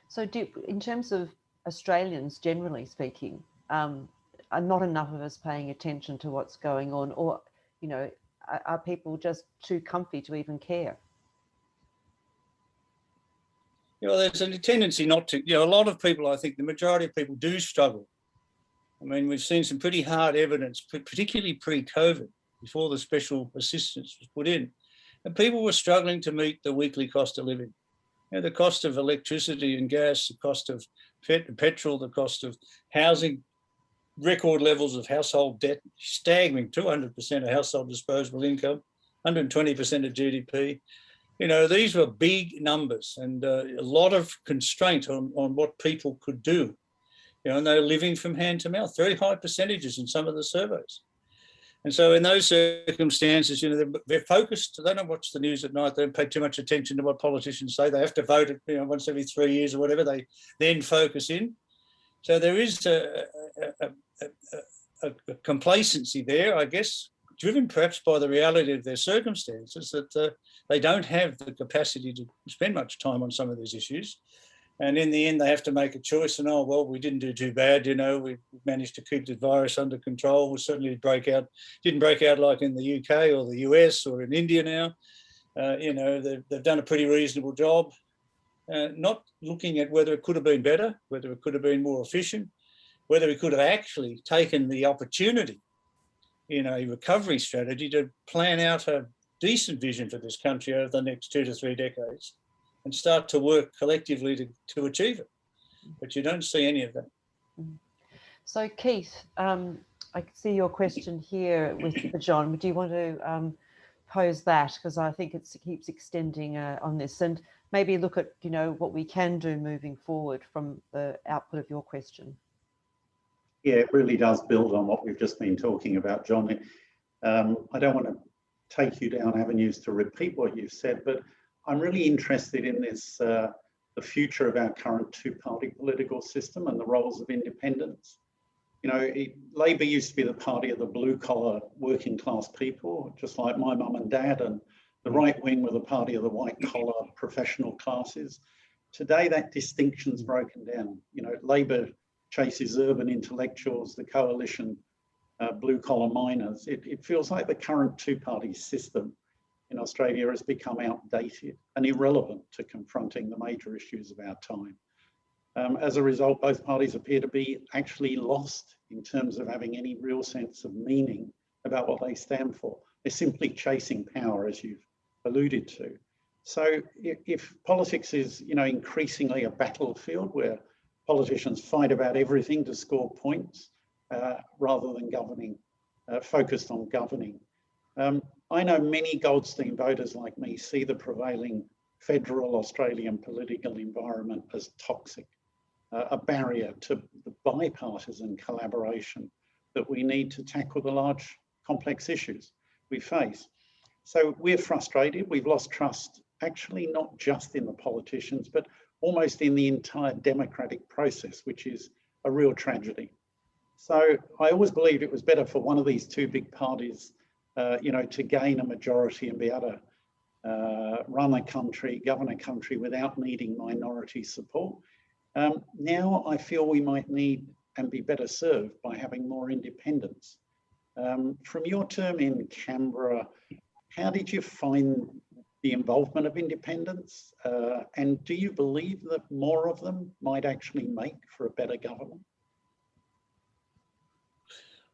So in terms of Australians, generally speaking, are not enough of us paying attention to what's going on, or, you know, are people just too comfy to even care? You know, there's a tendency not to, you know, a lot of people, I think the majority of people do struggle. I mean, we've seen some pretty hard evidence, particularly pre-COVID, before the special assistance was put in, and people were struggling to meet the weekly cost of living. You know, the cost of electricity and gas, the cost of petrol, the cost of housing, record levels of household debt, staggering 200% of household disposable income, 120% of GDP. You know, these were big numbers and a lot of constraint on what people could do. You know, and they're living from hand to mouth, very high percentages in some of the surveys. And so in those circumstances, you know, they're focused. They don't watch the news at night. They don't pay too much attention to what politicians say. They have to vote, you know, once every 3 years or whatever. They then focus in. So there is a complacency there, I guess, driven perhaps by the reality of their circumstances, that they don't have the capacity to spend much time on some of these issues. And in the end, they have to make a choice and, oh, well, we didn't do too bad, you know, we managed to keep the virus under control. We certainly didn't break out like in the UK or the US or in India now. You know, they've done a pretty reasonable job, not looking at whether it could have been better, whether it could have been more efficient, whether we could have actually taken the opportunity in a recovery strategy to plan out a decent vision for this country over the next 2 to 3 decades and start to work collectively to achieve it. But you don't see any of that. So Keith, I see your question here for John. Do you want to pose that? Because I think it keeps extending on this, and maybe look at, you know, what we can do moving forward from the output of your question. Yeah, it really does build on what we've just been talking about, John. I don't want to take you down avenues to repeat what you've said, but I'm really interested in this, the future of our current two-party political system and the roles of independents. You know, Labor used to be the party of the blue-collar working class people, just like my mum and dad and The right wing were the party of the white collar professional classes. Today, that distinction's broken down. You know, Labor chases urban intellectuals, the coalition, blue collar miners. It feels like the current two-party system in Australia has become outdated and irrelevant to confronting the major issues of our time. As a result, both parties appear to be actually lost in terms of having any real sense of meaning about what they stand for. They're simply chasing power, as you've alluded to. So if politics is, you know, increasingly a battlefield where politicians fight about everything to score points rather than governing, focused on governing. I know many Goldstein voters like me see the prevailing federal Australian political environment as toxic, a barrier to the bipartisan collaboration that we need to tackle the large complex issues we face. So we're frustrated, we've lost trust, actually not just in the politicians, but almost in the entire democratic process, which is a real tragedy. So I always believed it was better for one of these two big parties, you know, to gain a majority and be able to run a country, govern a country without needing minority support. Now I feel we might need and be better served by having more independence. From your term in Canberra, how did you find the involvement of independents? And do you believe that more of them might actually make for a better government?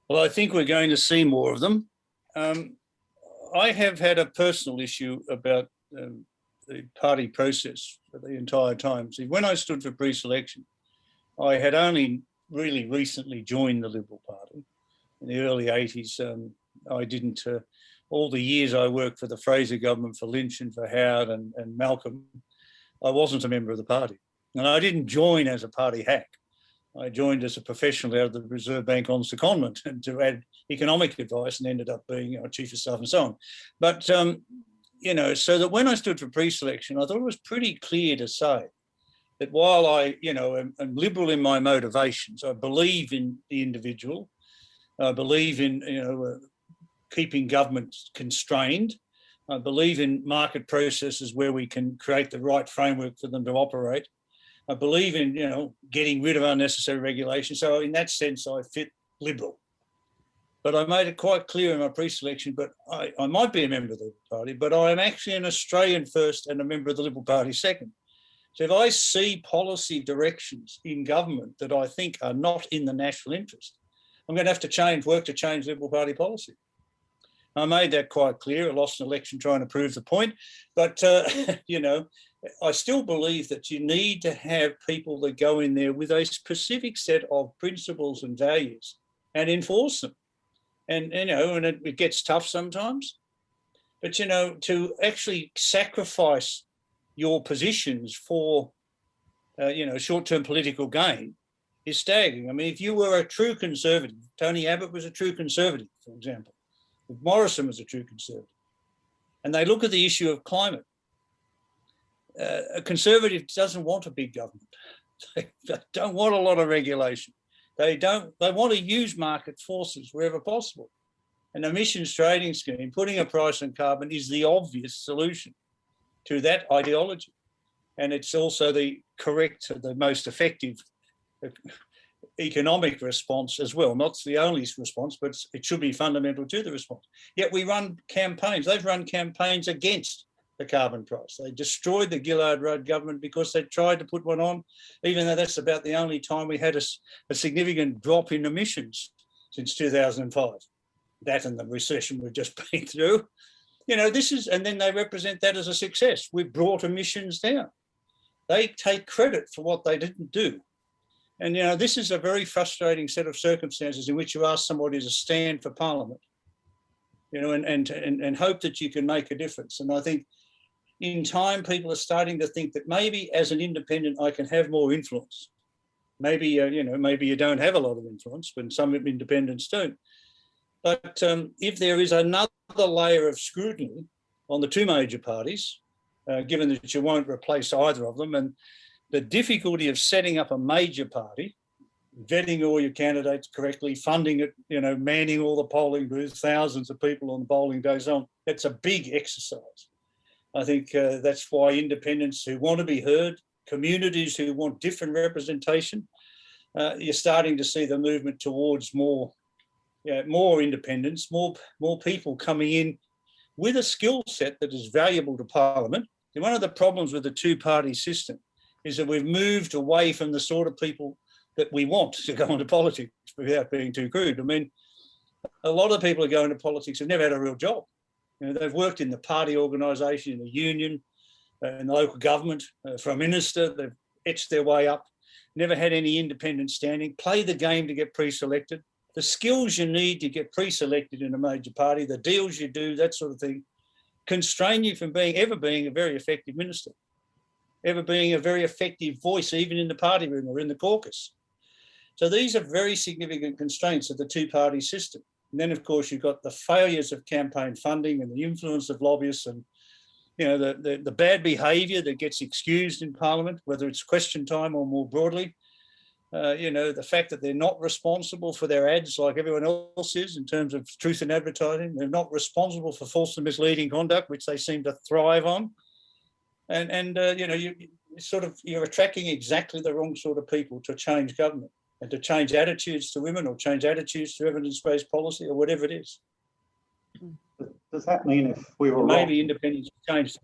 Well, I think we're going to see more of them. I have had a personal issue about the party process for the entire time. See, when I stood for pre-selection, I had only really recently joined the Liberal Party in the early 80s. I didn't, all the years I worked for the Fraser government, for Lynch and for Howard and Malcolm, I wasn't a member of the party. And I didn't join as a party hack. I joined as a professional out of the Reserve Bank on secondment and to add economic advice, and ended up being chief of staff and so on. But, you know, so that when I stood for pre-selection, I thought it was pretty clear to say that while I, you know, am liberal in my motivations, I believe in the individual, I believe in, you know, keeping government constrained. I believe in market processes where we can create the right framework for them to operate. I believe in, you know, getting rid of unnecessary regulation. So in that sense, I fit Liberal. But I made it quite clear in my pre-selection, but I might be a member of the Liberal Party, but I am actually an Australian first and a member of the Liberal Party second. So if I see policy directions in government that I think are not in the national interest, I'm going to have to work to change Liberal Party policy. I made that quite clear. I lost an election trying to prove the point, but, you know, I still believe that you need to have people that go in there with a specific set of principles and values and enforce them. And, you know, and it gets tough sometimes, but, you know, to actually sacrifice your positions for, you know, short-term political gain is staggering. I mean, if you were a true conservative, Tony Abbott was a true conservative, for example, Morrison was a true conservative, and they look at the issue of climate. A conservative doesn't want a big government. They don't want a lot of regulation. They want to use market forces wherever possible. An emissions trading scheme, putting a price on carbon, is the obvious solution to that ideology. And it's also the correct, the most effective economic response as well. Not the only response, but it should be fundamental to the response. Yet we run campaigns. They've run campaigns against the carbon price. They destroyed the Gillard-Rudd government because they tried to put one on, even though that's about the only time we had a significant drop in emissions since 2005. That and the recession we've just been through. You know, this is, and then they represent that as a success. We've brought emissions down. They take credit for what they didn't do. And, you know, this is a very frustrating set of circumstances in which you ask somebody to stand for Parliament, you know, and hope that you can make a difference. And I think in time, people are starting to think that maybe as an independent, I can have more influence. Maybe, you know, maybe you don't have a lot of influence, but some independents don't. But if there is another layer of scrutiny on the two major parties, given that you won't replace either of them, and the difficulty of setting up a major party, vetting all your candidates correctly, funding it, you know, manning all the polling booths, thousands of people on the polling days on, it's a big exercise. I think that's why independents who want to be heard, communities who want different representation, you're starting to see the movement towards more independence, more people coming in with a skill set that is valuable to Parliament. And one of the problems with the two-party system is that we've moved away from the sort of people that we want to go into politics without being too crude. I mean, a lot of people who go into politics have never had a real job. You know, they've worked in the party organisation, in the union, in the local government, for a minister. They've etched their way up, never had any independent standing, play the game to get pre-selected. The skills you need to get pre-selected in a major party, the deals you do, that sort of thing, constrain you from ever being a very effective minister, ever being a very effective voice, even in the party room or in the caucus. So these are very significant constraints of the two-party system. And then, of course, you've got the failures of campaign funding and the influence of lobbyists and, you know, the bad behaviour that gets excused in Parliament, whether it's question time or more broadly. You know, the fact that they're not responsible for their ads like everyone else is in terms of truth in advertising. They're not responsible for false and misleading conduct, which they seem to thrive on. And you know, you're attracting exactly the wrong sort of people to change government and to change attitudes to women or change attitudes to evidence-based policy or whatever it is. Does that mean if we were maybe independence changed?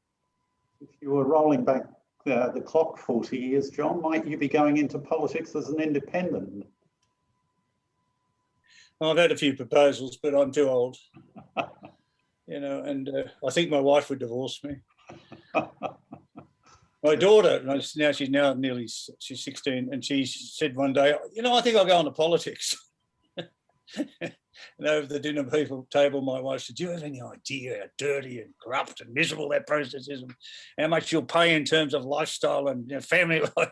If you were rolling back the clock 40 years, John, might you be going into politics as an independent? I've had a few proposals, but I'm too old. You know, and I think my wife would divorce me. My daughter, she's nearly 16, and she said one day, you know, I think I'll go into politics. And over the dinner table, my wife said, do you have any idea how dirty and corrupt and miserable that process is, and how much you'll pay in terms of lifestyle and, you know, family life?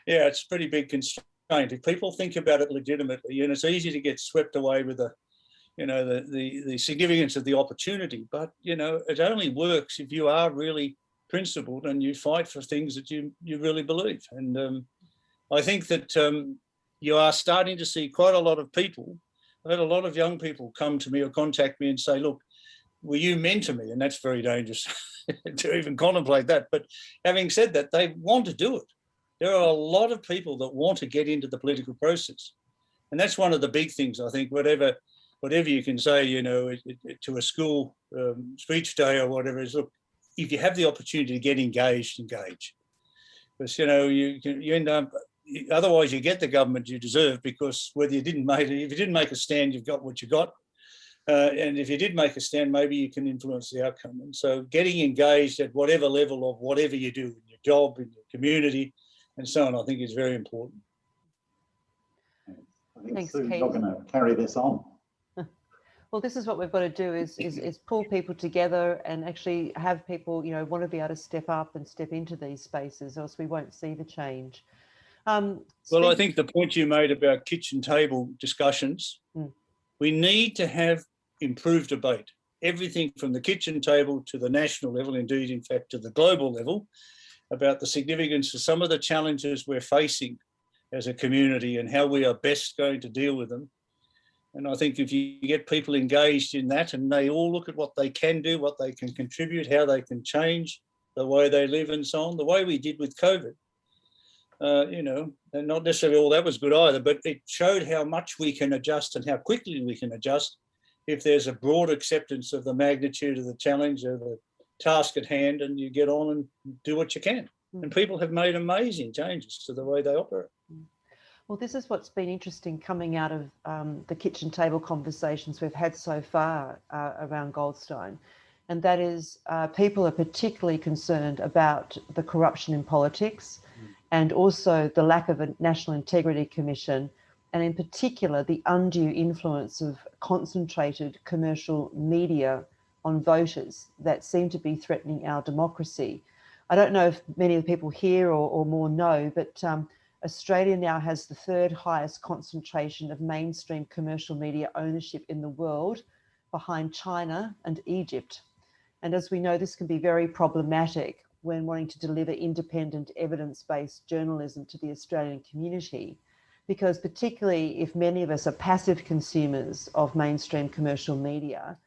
Yeah, it's a pretty big constraint. If people think about it legitimately, and it's easy to get swept away with the significance of the opportunity, but, you know, it only works if you are really principled and you fight for things that you really believe. And I think that you are starting to see quite a lot of people. I've had a lot of young people come to me or contact me and say, look, will you mentor me? And that's very dangerous to even contemplate that. But having said that, they want to do it. There are a lot of people that want to get into the political process. And that's one of the big things, I think, whatever you can say, you know, to a school speech day or whatever, is, look, if you have the opportunity to get engaged, engage. Because, you know, you end up, otherwise you get the government you deserve, because if you didn't make a stand, you've got what you got. And if you did make a stand, maybe you can influence the outcome. And so getting engaged at whatever level of whatever you do in your job, in your community, and so on, I think is very important. I think, Sue, you're going to carry this on. Well, this is what we've got to do is pull people together and actually have people, you know, want to be able to step up and step into these spaces, or else we won't see the change. Well, I think the point you made about kitchen table discussions, we need to have improved debate. Everything from the kitchen table to the national level, indeed, in fact, to the global level, about the significance of some of the challenges we're facing as a community and how we are best going to deal with them. And I think if you get people engaged in that and they all look at what they can do, what they can contribute, how they can change the way they live and so on, the way we did with COVID, you know, and not necessarily all that was good either, but it showed how much we can adjust and how quickly we can adjust if there's a broad acceptance of the magnitude of the challenge or the task at hand, and you get on and do what you can. And people have made amazing changes to the way they operate. Well, this is what's been interesting coming out of the kitchen table conversations we've had so far around Goldstein. And that is people are particularly concerned about the corruption in politics and also the lack of a National Integrity Commission, and in particular, the undue influence of concentrated commercial media on voters that seem to be threatening our democracy. I don't know if many of the people here or more know, but Australia now has the third highest concentration of mainstream commercial media ownership in the world, behind China and Egypt. And as we know, this can be very problematic when wanting to deliver independent, evidence-based journalism to the Australian community, because particularly if many of us are passive consumers of mainstream commercial media,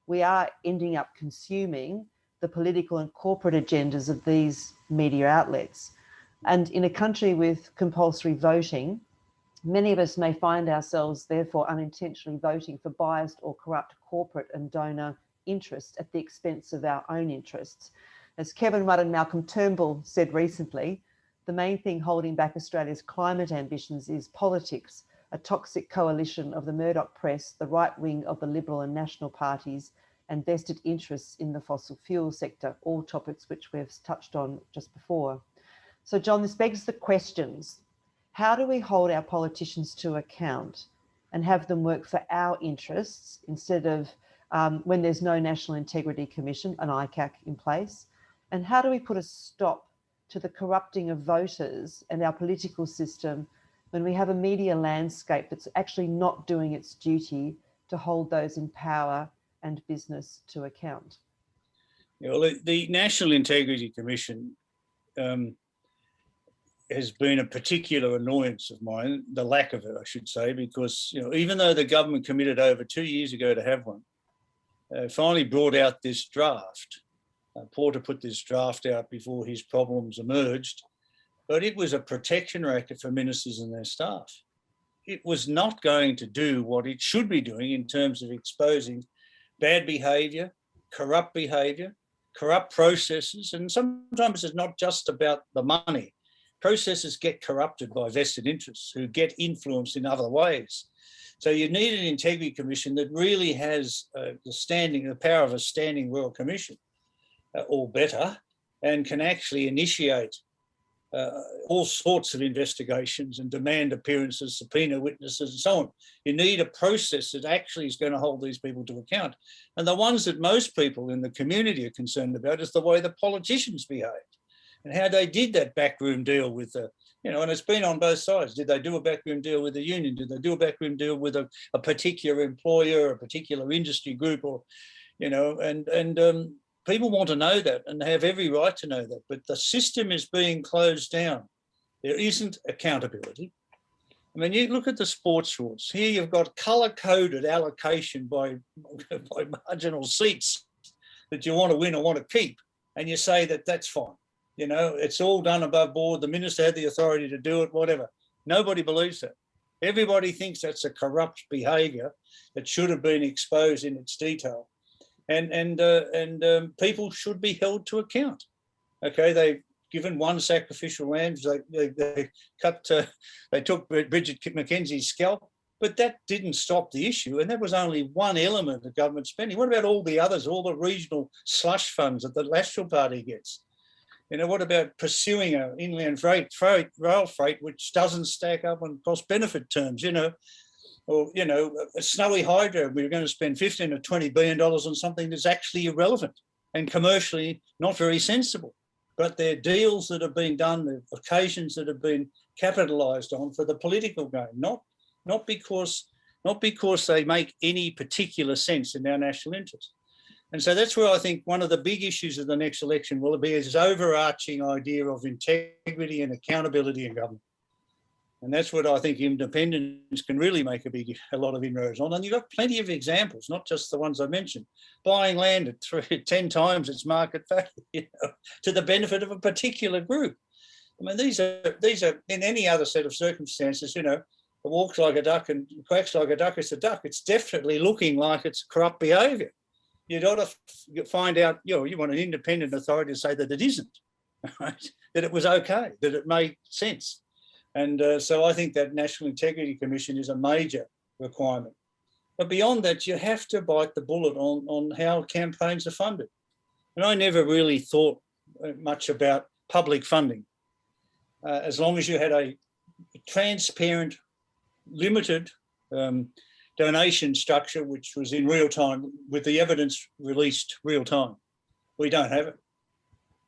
we are ending up consuming the political and corporate agendas of these media outlets. And in a country with compulsory voting, many of us may find ourselves therefore unintentionally voting for biased or corrupt corporate and donor interests at the expense of our own interests. As Kevin Rudd and Malcolm Turnbull said recently, the main thing holding back Australia's climate ambitions is politics, a toxic coalition of the Murdoch press, the right wing of the Liberal and National parties, and vested interests in the fossil fuel sector, all topics which we've touched on just before. So, John, this begs the questions. How do we hold our politicians to account and have them work for our interests instead of when there's no National Integrity Commission, an ICAC in place? And how do we put a stop to the corrupting of voters and our political system when we have a media landscape that's actually not doing its duty to hold those in power and business to account? Well, the National Integrity Commission has been a particular annoyance of mine, the lack of it, I should say, because even though the government committed over 2 years ago to have one, finally brought out this draft. Porter put this draft out before his problems emerged, but it was a protection racket for ministers and their staff. It was not going to do what it should be doing in terms of exposing bad behaviour, corrupt processes, and sometimes it's not just about the money. Processes get corrupted by vested interests who get influenced in other ways. So you need an integrity commission that really has the power of a standing royal commission, or better, and can actually initiate all sorts of investigations and demand appearances, subpoena witnesses and so on. You need a process that actually is going to hold these people to account. And the ones that most people in the community are concerned about is the way the politicians behaved and how they did that backroom deal with the, and it's been on both sides. Did they do a backroom deal with the union? Did they do a backroom deal with a particular employer, a particular industry group, or, people want to know that and have every right to know that, but the system is being closed down. There isn't accountability. I mean, you look at the sports rules. Here you've got colour-coded allocation by marginal seats that you want to win or want to keep, and you say that that's fine. It's all done above board. The minister had the authority to do it, whatever. Nobody believes that. Everybody thinks that's a corrupt behaviour that should have been exposed in its detail. And people should be held to account. Okay, they've given one sacrificial lamb. They took Bridget McKenzie's scalp, but that didn't stop the issue. And that was only one element of government spending. What about all the others, all the regional slush funds that the National Party gets? What about pursuing an inland rail freight which doesn't stack up on cost-benefit terms? Or, a snowy hydro, we're going to spend $15 or $20 billion on something that's actually irrelevant and commercially not very sensible. But they're deals that have been done, they're occasions that have been capitalised on for the political game, not because they make any particular sense in our national interest. And so that's where I think one of the big issues of the next election will be this overarching idea of integrity and accountability in government. And that's what I think independents can really make a lot of inroads on. And you've got plenty of examples, not just the ones I mentioned. Buying land at 10 times its market value, to the benefit of a particular group. I mean, these are in any other set of circumstances, it walks like a duck and quacks like a duck, it's a duck. It's definitely looking like it's corrupt behaviour. You'd ought to find out, you want an independent authority to say that it isn't, right? That it was okay, that it made sense. And so I think that National Integrity Commission is a major requirement. But beyond that, you have to bite the bullet on how campaigns are funded. And I never really thought much about public funding. As long as you had a transparent, limited donation structure, which was in real time, with the evidence released real time. We don't have it.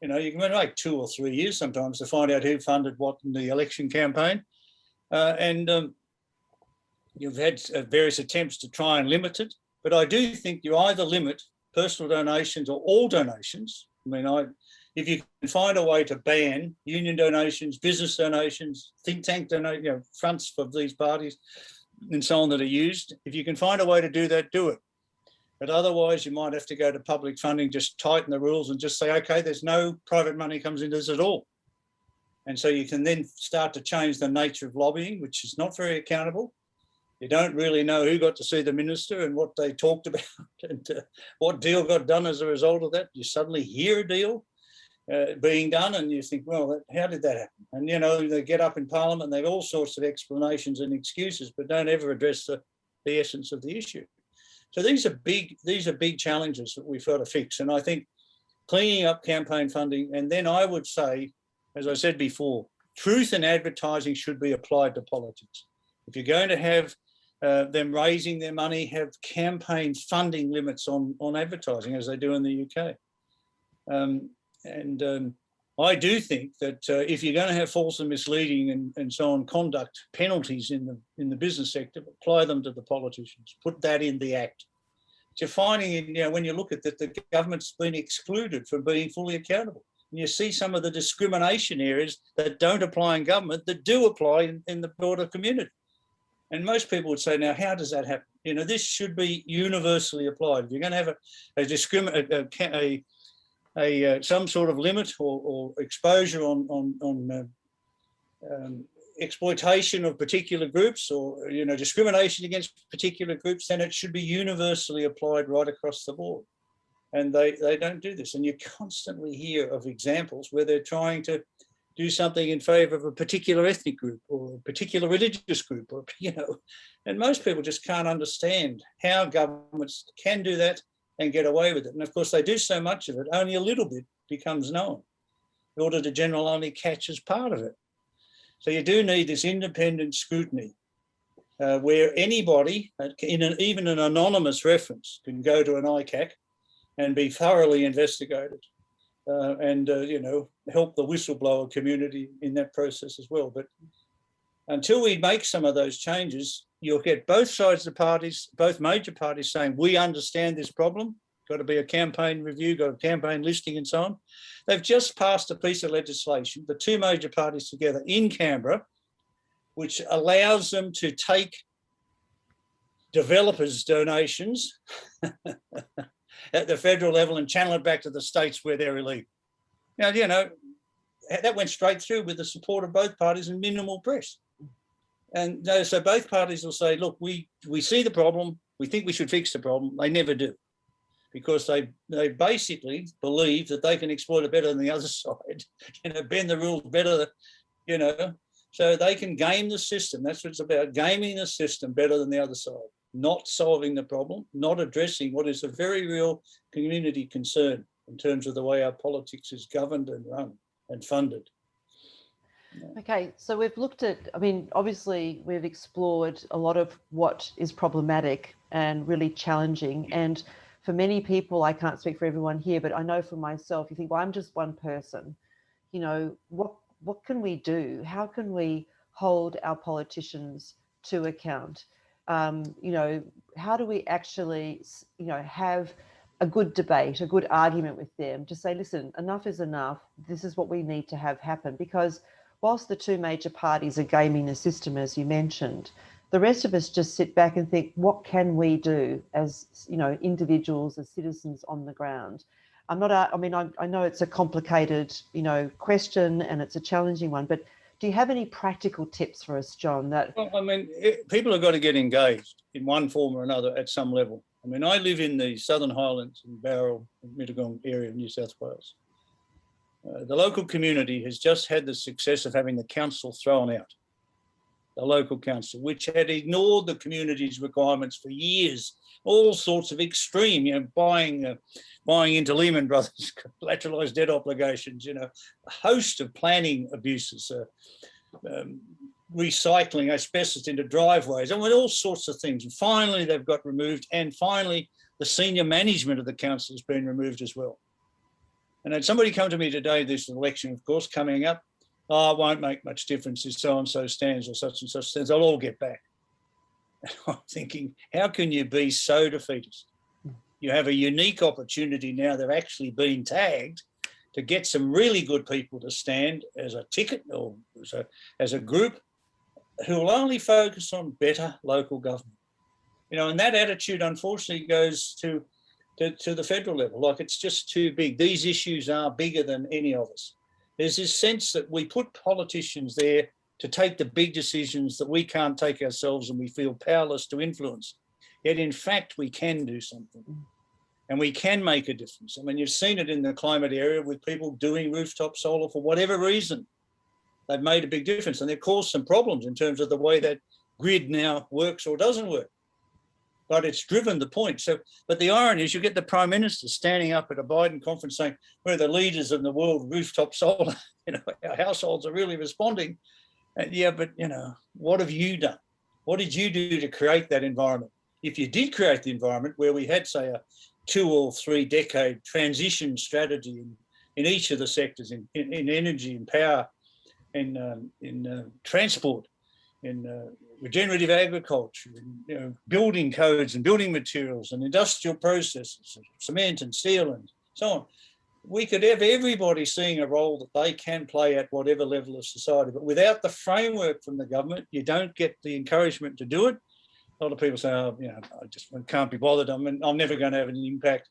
You can wait 2 or 3 years sometimes to find out who funded what in the election campaign. You've had various attempts to try and limit it, but I do think you either limit personal donations or all donations. If you can find a way to ban union donations, business donations, think tank fronts for these parties and so on that are used, if you can find a way to do that, do it. But otherwise, you might have to go to public funding, just tighten the rules and just say, okay, there's no private money comes into this at all. And so you can then start to change the nature of lobbying, which is not very accountable. You don't really know who got to see the minister and what they talked about and what deal got done as a result of that. You suddenly hear a deal being done and you think, well, how did that happen? And, you know, they get up in Parliament and they have all sorts of explanations and excuses, but don't ever address the essence of the issue. So these are big challenges that we've got to fix. And I think cleaning up campaign funding, and then I would say, as I said before, truth in advertising should be applied to politics. If you're going to have them raising their money, have campaign funding limits on advertising, as they do in the UK. I do think that if you're going to have false and misleading and so on conduct penalties in the business sector, apply them to the politicians. Put that in the act. But you're finding, you know, when you look at that, the government's been excluded from being fully accountable. And you see some of the discrimination areas that don't apply in government that do apply in the broader community. And most people would say, now, how does that happen? You know, this should be universally applied. If you're going to have some sort of limit or exposure on exploitation of particular groups or, you know, discrimination against particular groups, then it should be universally applied right across the board. And they don't do this. And you constantly hear of examples where they're trying to do something in favour of a particular ethnic group or a particular religious group, or, you know, and most people just can't understand how governments can do that and get away with it. And of course, they do so much of it, only a little bit becomes known. The Auditor General only catches part of it. So you do need this independent scrutiny where anybody, even an anonymous reference, can go to an ICAC and be thoroughly investigated you know, help the whistleblower community in that process as well. But until we make some of those changes, you'll get both sides of the parties, both major parties saying, we understand this problem, got to be a campaign review, got a campaign listing and so on. They've just passed a piece of legislation, the two major parties together in Canberra, which allows them to take developers' donations at the federal level and channel it back to the states where they're illegal. Now, you know, that went straight through with the support of both parties and minimal press. And so both parties will say, look, we see the problem, we think we should fix the problem. They never do, because they basically believe that they can exploit it better than the other side, you know, bend the rules better, you know, so they can game the system. That's what it's about, gaming the system better than the other side, not solving the problem, not addressing what is a very real community concern in terms of the way our politics is governed and run and funded. Okay, so we've looked at, I mean, obviously we've explored a lot of what is problematic and really challenging. And for many people, I can't speak for everyone here, but I know for myself, you think, well, I'm just one person. You know, what can we do? How can we hold our politicians to account? You know, how do we actually, you know, have a good debate, a good argument with them to say, listen, enough is enough. This is what we need to have happen. Because whilst the two major parties are gaming the system, as you mentioned, the rest of us just sit back and think, what can we do as, you know, individuals, as citizens on the ground? I know it's a complicated, you know, question and it's a challenging one, but do you have any practical tips for us, John? Well, I mean, people have got to get engaged in one form or another at some level. I mean, I live in the Southern Highlands in Barrel, Mittagong area of New South Wales. The local community has just had the success of having the council thrown out, the local council, which had ignored the community's requirements for years, all sorts of extreme, you know, buying into Lehman Brothers, collateralised debt obligations, you know, a host of planning abuses, recycling asbestos into driveways, I mean, all sorts of things. And finally, they've got removed, and finally, the senior management of the council has been removed as well. And had somebody come to me today, this election, of course, coming up, oh, it won't make much difference if so-and-so stands or such and such stands, they'll all get back. And I'm thinking, how can you be so defeatist? You have a unique opportunity now, they've actually been tagged to get some really good people to stand as a ticket or as a group who will only focus on better local government. And that attitude, unfortunately, goes to the federal level. Like, it's just too big. These issues are bigger than any of us. There's this sense that we put politicians there to take the big decisions that we can't take ourselves, and we feel powerless to influence. Yet, in fact, we can do something, and we can make a difference. I mean, you've seen it in the climate area with people doing rooftop solar for whatever reason. They've made a big difference, and they've caused some problems in terms of the way that grid now works or doesn't work. But it's driven the point. So, but the irony is, you get the Prime Minister standing up at a Biden conference saying, we're the leaders of the world rooftop solar. Our households are really responding. Yeah, but, what have you done? What did you do to create that environment? If you did create the environment where we had, say, a 2 or 3 decade transition strategy in each of the sectors, in energy and power, in transport, in regenerative agriculture, building codes and building materials and industrial processes, cement and steel and so on, we could have everybody seeing a role that they can play at whatever level of society. But without the framework from the government, you don't get the encouragement to do it. A lot of people say, I just can't be bothered. I'm never going to have an impact.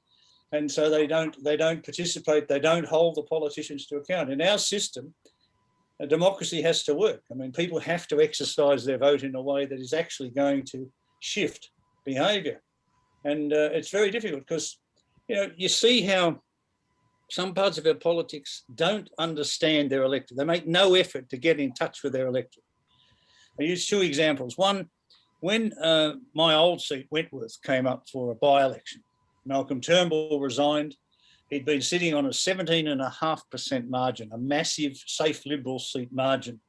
And so they don't participate. They don't hold the politicians to account. In our system, a democracy has to work. I mean, people have to exercise their vote in a way that is actually going to shift behaviour. And it's very difficult because, you see how some parts of our politics don't understand their electorate. They make no effort to get in touch with their electorate. I use 2 examples. One, when my old seat, Wentworth, came up for a by-election, Malcolm Turnbull resigned. He'd been sitting on a 17.5% margin, a massive, safe Liberal seat margin.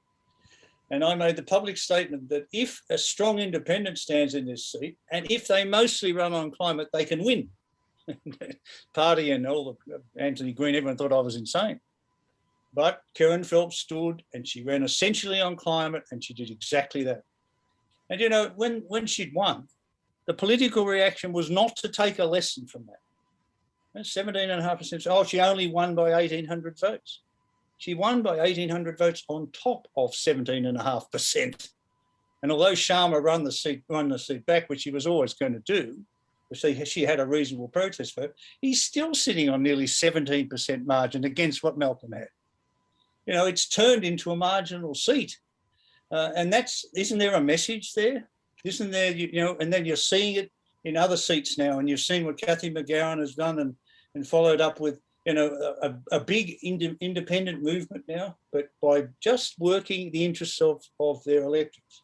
And I made the public statement that if a strong independent stands in this seat, and if they mostly run on climate, they can win. Party and all the Anthony Green, everyone thought I was insane. But Karen Phelps stood and she ran essentially on climate, and she did exactly that. And, when she'd won, the political reaction was not to take a lesson from that. 17.5%. Oh, she only won by 1,800 votes. She won by 1,800 votes on top of 17.5%. And although Sharma won the seat back, which he was always going to do, she had a reasonable protest vote, he's still sitting on nearly 17% margin against what Malcolm had. It's turned into a marginal seat. And isn't there a message there? Isn't there, and then you're seeing it in other seats now, and you've seen what Cathy McGowan has done and followed up with, a big independent movement now, but by just working the interests of their electorates.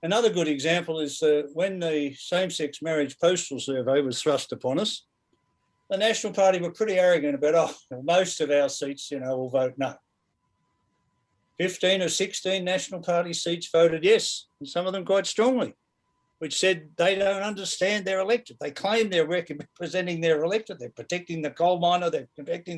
Another good example is when the same-sex marriage postal survey was thrust upon us, the National Party were pretty arrogant about, most of our seats, will vote no. 15 or 16 National Party seats voted yes, and some of them quite strongly, which said they don't understand their electorate. They claim they're representing their electorate. They're protecting the coal miner. They're protecting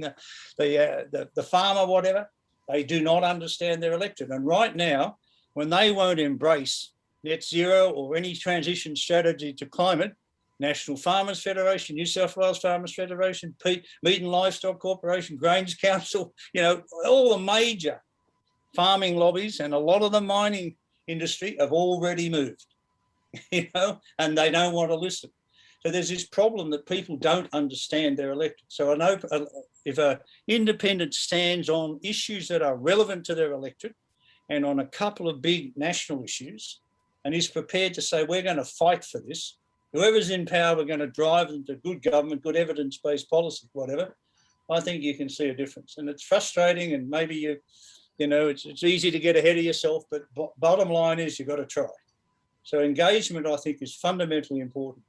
the farmer, whatever. They do not understand their electorate. And right now, when they won't embrace net zero or any transition strategy to climate, National Farmers Federation, New South Wales Farmers Federation, Meat and Livestock Corporation, Grains Council, all the major farming lobbies and a lot of the mining industry have already moved. And they don't want to listen. So there's this problem that people don't understand their electorate. So I know if an independent stands on issues that are relevant to their electorate and on a couple of big national issues and is prepared to say, we're going to fight for this, whoever's in power, we're going to drive them to good government, good evidence-based policy, whatever, I think you can see a difference. And it's frustrating, and maybe it's easy to get ahead of yourself, but bottom line is you've got to try. So engagement, I think, is fundamentally important.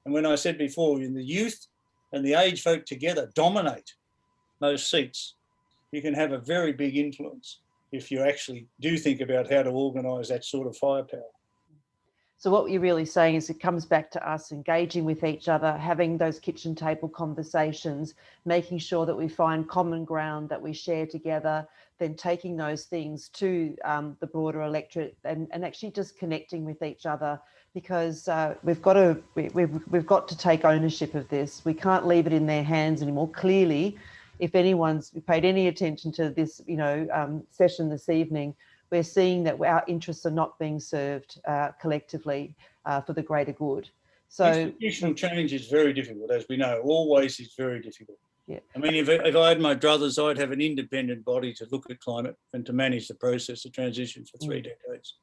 And when I said before, in the youth and the age vote together dominate most seats, you can have a very big influence if you actually do think about how to organise that sort of firepower. So what you're really saying is it comes back to us engaging with each other, having those kitchen table conversations, making sure that we find common ground that we share together, then taking those things to the broader electorate and actually just connecting with each other, because we've got to take ownership of this. We can't leave it in their hands anymore. Clearly, if anyone's paid any attention to this, session this evening, we're seeing that our interests are not being served collectively. for the greater good. So institutional change is very difficult, as we know, always is very difficult. Yeah. I mean, if I had my druthers, I'd have an independent body to look at climate and to manage the process of transition for 3 decades.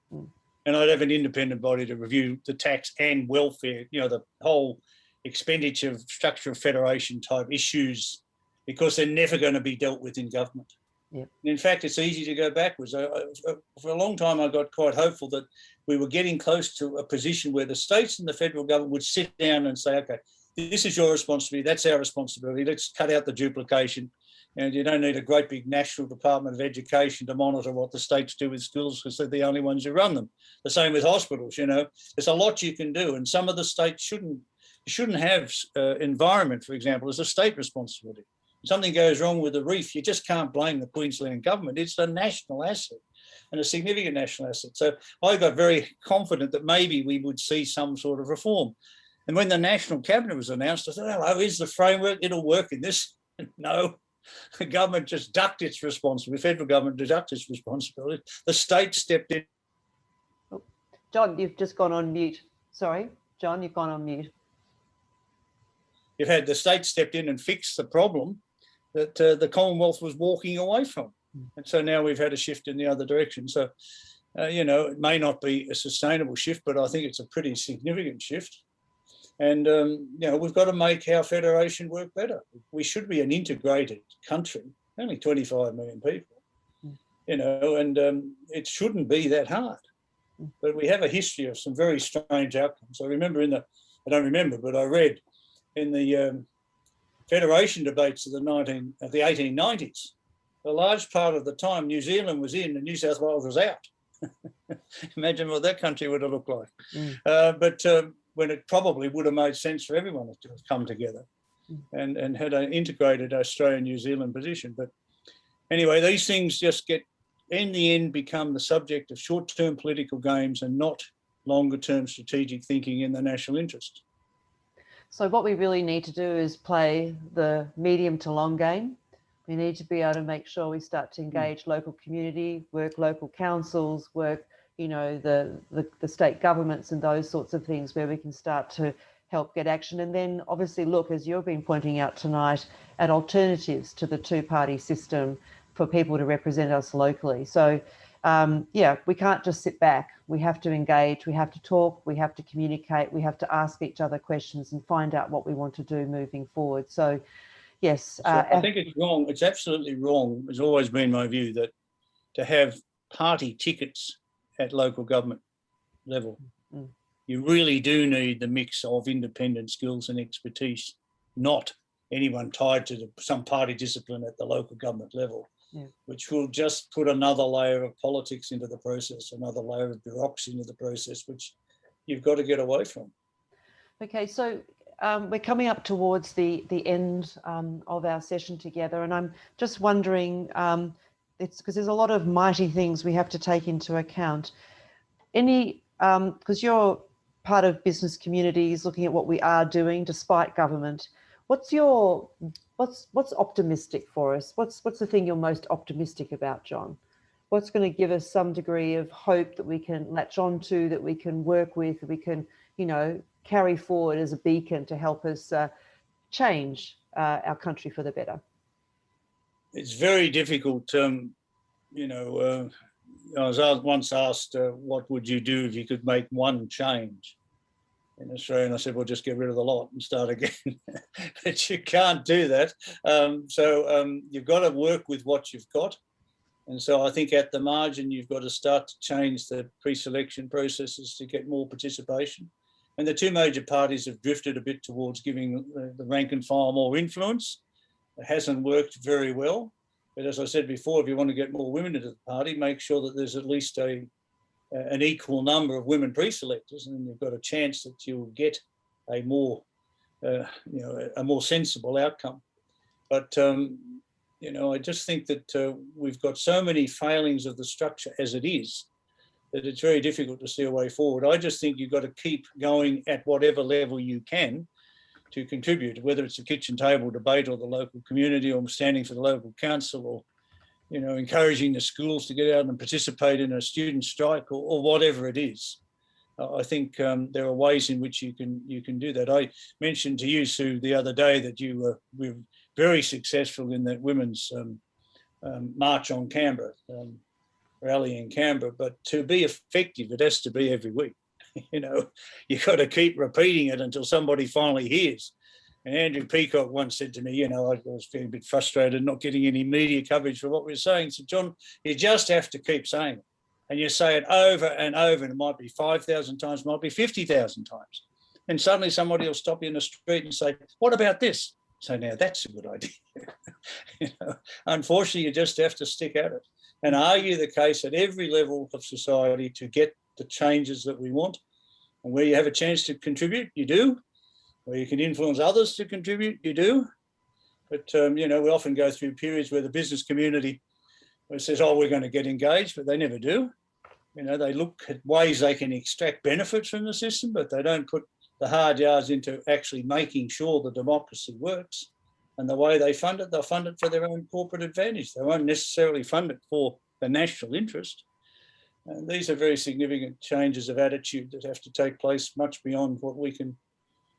And I'd have an independent body to review the tax and welfare, the whole expenditure of structure of federation type issues, because they're never going to be dealt with in government. Yeah. In fact, it's easy to go backwards. For a long time, I got quite hopeful that we were getting close to a position where the states and the federal government would sit down and say, okay, this is your responsibility, that's our responsibility, let's cut out the duplication. And you don't need a great big national Department of Education to monitor what the states do with schools, because they're the only ones who run them. The same with hospitals, There's a lot you can do, and some of the states shouldn't have environment, for example, as a state responsibility. If something goes wrong with the reef, you just can't blame the Queensland government. It's a national asset and a significant national asset. So I got very confident that maybe we would see some sort of reform. And when the National Cabinet was announced, I thought, oh, here's the framework, it'll work in this. No, the government just ducked its responsibility, the federal government ducked its responsibility. The state stepped in. Oh, John, you've just gone on mute. Sorry, John, you've gone on mute. You've had the state stepped in and fixed the problem that the Commonwealth was walking away from. And so now we've had a shift in the other direction. So, it may not be a sustainable shift, but I think it's a pretty significant shift. And, we've got to make our federation work better. We should be an integrated country, only 25 million people, and it shouldn't be that hard. But we have a history of some very strange outcomes. I remember I read in the federation debates of the 1890s, a large part of the time New Zealand was in and New South Wales was out. Imagine what that country would have looked like. But when it probably would have made sense for everyone to have come together and had an integrated Australia-New Zealand position. But anyway, these things just in the end, become the subject of short-term political games and not longer-term strategic thinking in the national interest. So what we really need to do is play the medium to long game. We need to be able to make sure we start to engage local community, work local councils, work, the state governments and those sorts of things where we can start to help get action. And then obviously look, as you've been pointing out tonight, at alternatives to the two-party system for people to represent us locally. So we can't just sit back. We have to engage, we have to talk, we have to communicate, we have to ask each other questions and find out what we want to do moving forward. So, yes. I think it's wrong. It's absolutely wrong. It's always been my view that to have party tickets at local government level, you really do need the mix of independent skills and expertise, not anyone tied to some party discipline at the local government level. Which will just put another layer of politics into the process, another layer of bureaucracy into the process, which you've got to get away from. Okay, so we're coming up towards the end of our session together, and I'm just wondering, it's because there's a lot of mighty things we have to take into account. Because you're part of business communities, looking at what we are doing despite government, what's optimistic for us? What's the thing you're most optimistic about, John? What's going to give us some degree of hope that we can latch on to, that we can work with, that we can, carry forward as a beacon to help us change our country for the better? It's very difficult. I was once asked, what would you do if you could make one change in Australia? And I said, well, just get rid of the lot and start again. But you can't do that. So you've got to work with what you've got. And so I think at the margin, you've got to start to change the pre-selection processes to get more participation. And the two major parties have drifted a bit towards giving the rank and file more influence. It hasn't worked very well. But as I said before, if you want to get more women into the party, make sure that there's at least an equal number of women pre-selectors, and you've got a chance that you'll get a more sensible outcome. But I just think that we've got so many failings of the structure as it is that it's very difficult to see a way forward. I just think you've got to keep going at whatever level you can to contribute, whether it's a kitchen table debate or the local community or standing for the local council or encouraging the schools to get out and participate in a student strike or whatever it is. I think there are ways in which you can do that. I mentioned to you, Sue, the other day that you were very successful in that women's march on Canberra, rally in Canberra. But to be effective, it has to be every week. You know, you've got to keep repeating it until somebody finally hears. And Andrew Peacock once said to me, you know, I was feeling a bit frustrated not getting any media coverage for what we were saying. He said, John, you just have to keep saying it. And you say it over and over, and it might be 5,000 times, might be 50,000 times. And suddenly somebody will stop you in the street and say, what about this? So now that's a good idea. You know, unfortunately, you just have to stick at it and argue the case at every level of society to get the changes that we want. And where you have a chance to contribute, you do. Where you can influence others to contribute, you do. But, you know, we often go through periods where the business community says, oh, we're going to get engaged, but they never do. You know, they look at ways they can extract benefits from the system, but they don't put the hard yards into actually making sure the democracy works. And the way they fund it, they'll fund it for their own corporate advantage. They won't necessarily fund it for the national interest. And these are very significant changes of attitude that have to take place much beyond what we can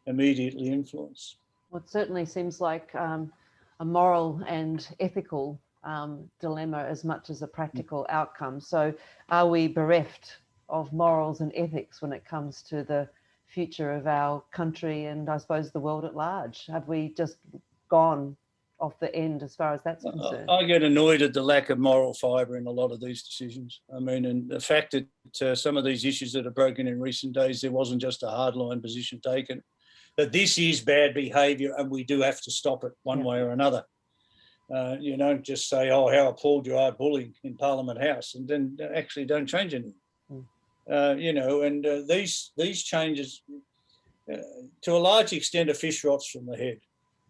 immediately influence. Well, it certainly seems like a moral and ethical dilemma as much as a practical outcome. So are we bereft of morals and ethics when it comes to the future of our country and I suppose the world at large? Have we just gone off the end as far as that's concerned? I get annoyed at the lack of moral fibre in a lot of these decisions. I mean, and the fact that some of these issues that are broken in recent days, there wasn't just a hardline position taken, that this is bad behaviour and we do have to stop it one way or another. You don't just say, oh, how appalled you are bullying in Parliament House, and then actually don't change anything. You know, and these changes, to a large extent, are fish rots from the head.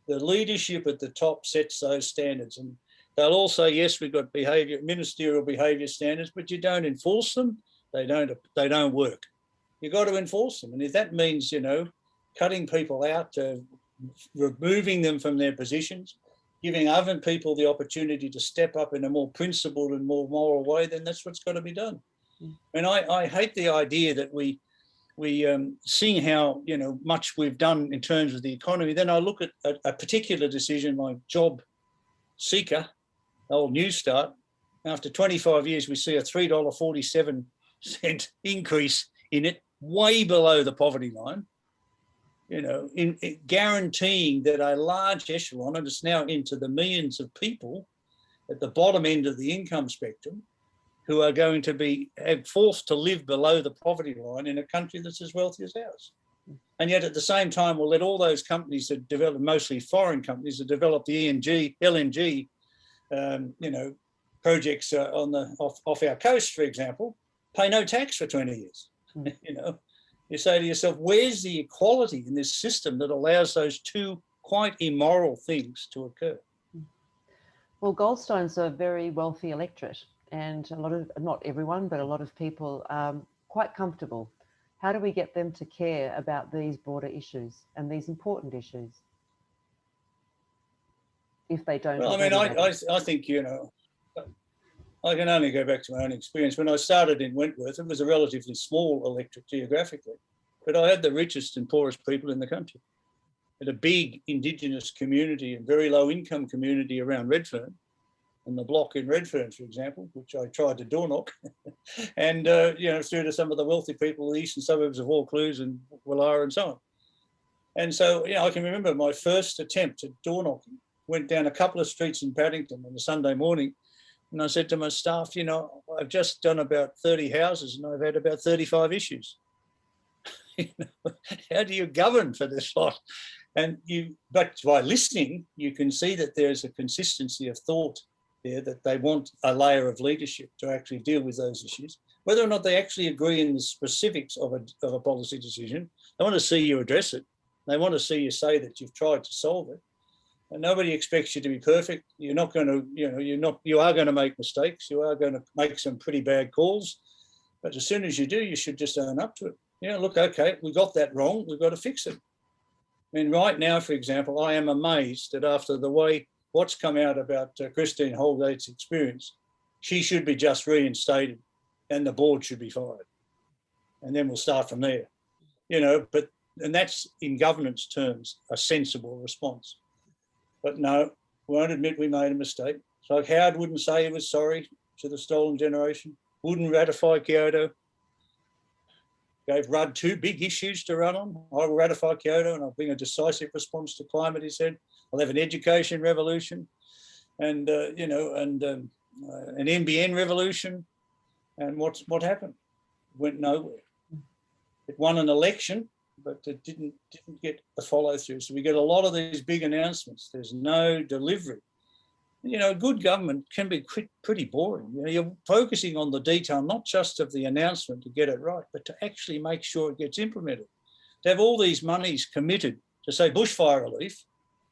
The leadership at the top sets those standards, and they'll all say, yes, we've got ministerial behaviour standards, but you don't enforce them. They don't work. You've got to enforce them, and if that means, you know, cutting people out, removing them from their positions, giving other people the opportunity to step up in a more principled and more moral way, then that's what's got to be done. And I hate the idea that we seeing how, you know, much we've done in terms of the economy, then I look at a particular decision like Job Seeker, old New Start. After 25 years, we see a $3.47 increase in it, way below the poverty line. You know, in guaranteeing that a large echelon, and it's now into the millions of people at the bottom end of the income spectrum, who are going to be forced to live below the poverty line in a country that's as wealthy as ours. And yet at the same time, we'll let all those companies that develop, mostly foreign companies that develop the LNG, you know, projects off our coast, for example, pay no tax for 20 years. You know, you say to yourself, where's the equality in this system that allows those two quite immoral things to occur? Well, Goldstein's a very wealthy electorate, and a lot of, not everyone, but a lot of people are quite comfortable. How do we get them to care about these broader issues and these important issues if they don't? Well, I mean, I think, you know, I can only go back to my own experience. When I started in Wentworth, it was a relatively small electorate geographically, but I had the richest and poorest people in the country. I had a big Indigenous community and very low income community around Redfern, and the block in Redfern, for example, which I tried to door knock, and, you know, through to some of the wealthy people in the eastern suburbs of Vaucluse and Woollahra and so on. And so, you know, I can remember my first attempt at door knocking, went down a couple of streets in Paddington on a Sunday morning, and I said to my staff, you know, I've just done about 30 houses and I've had about 35 issues. You know, how do you govern for this lot? But by listening, you can see that there's a consistency of thought there, that they want a layer of leadership to actually deal with those issues. Whether or not they actually agree in the specifics of a policy decision, they want to see you address it. They want to see you say that you've tried to solve it. And nobody expects you to be perfect. You're not going to, you know, you are going to make mistakes. You are going to make some pretty bad calls. But as soon as you do, you should just own up to it. You know, look, okay, we got that wrong. We've got to fix it. I mean, right now, for example, I am amazed that after the way what's come out about Christine Holgate's experience, she should be just reinstated and the board should be fired. and then we'll start from there. You know, and that's in governance terms a sensible response. But no, won't admit we made a mistake. So Howard wouldn't say he was sorry to the stolen generation, wouldn't ratify Kyoto, gave Rudd 2 big issues to run on. I will ratify Kyoto and I'll bring a decisive response to climate, he said. I'll have an education revolution and, you know, and an NBN revolution. And what happened? Went nowhere. It won an election, but it didn't get the follow through. So we get a lot of these big announcements. There's no delivery. You know, good government can be pretty boring. You know, you're focusing on the detail, not just of the announcement to get it right, but to actually make sure it gets implemented. To have all these monies committed to, say, bushfire relief,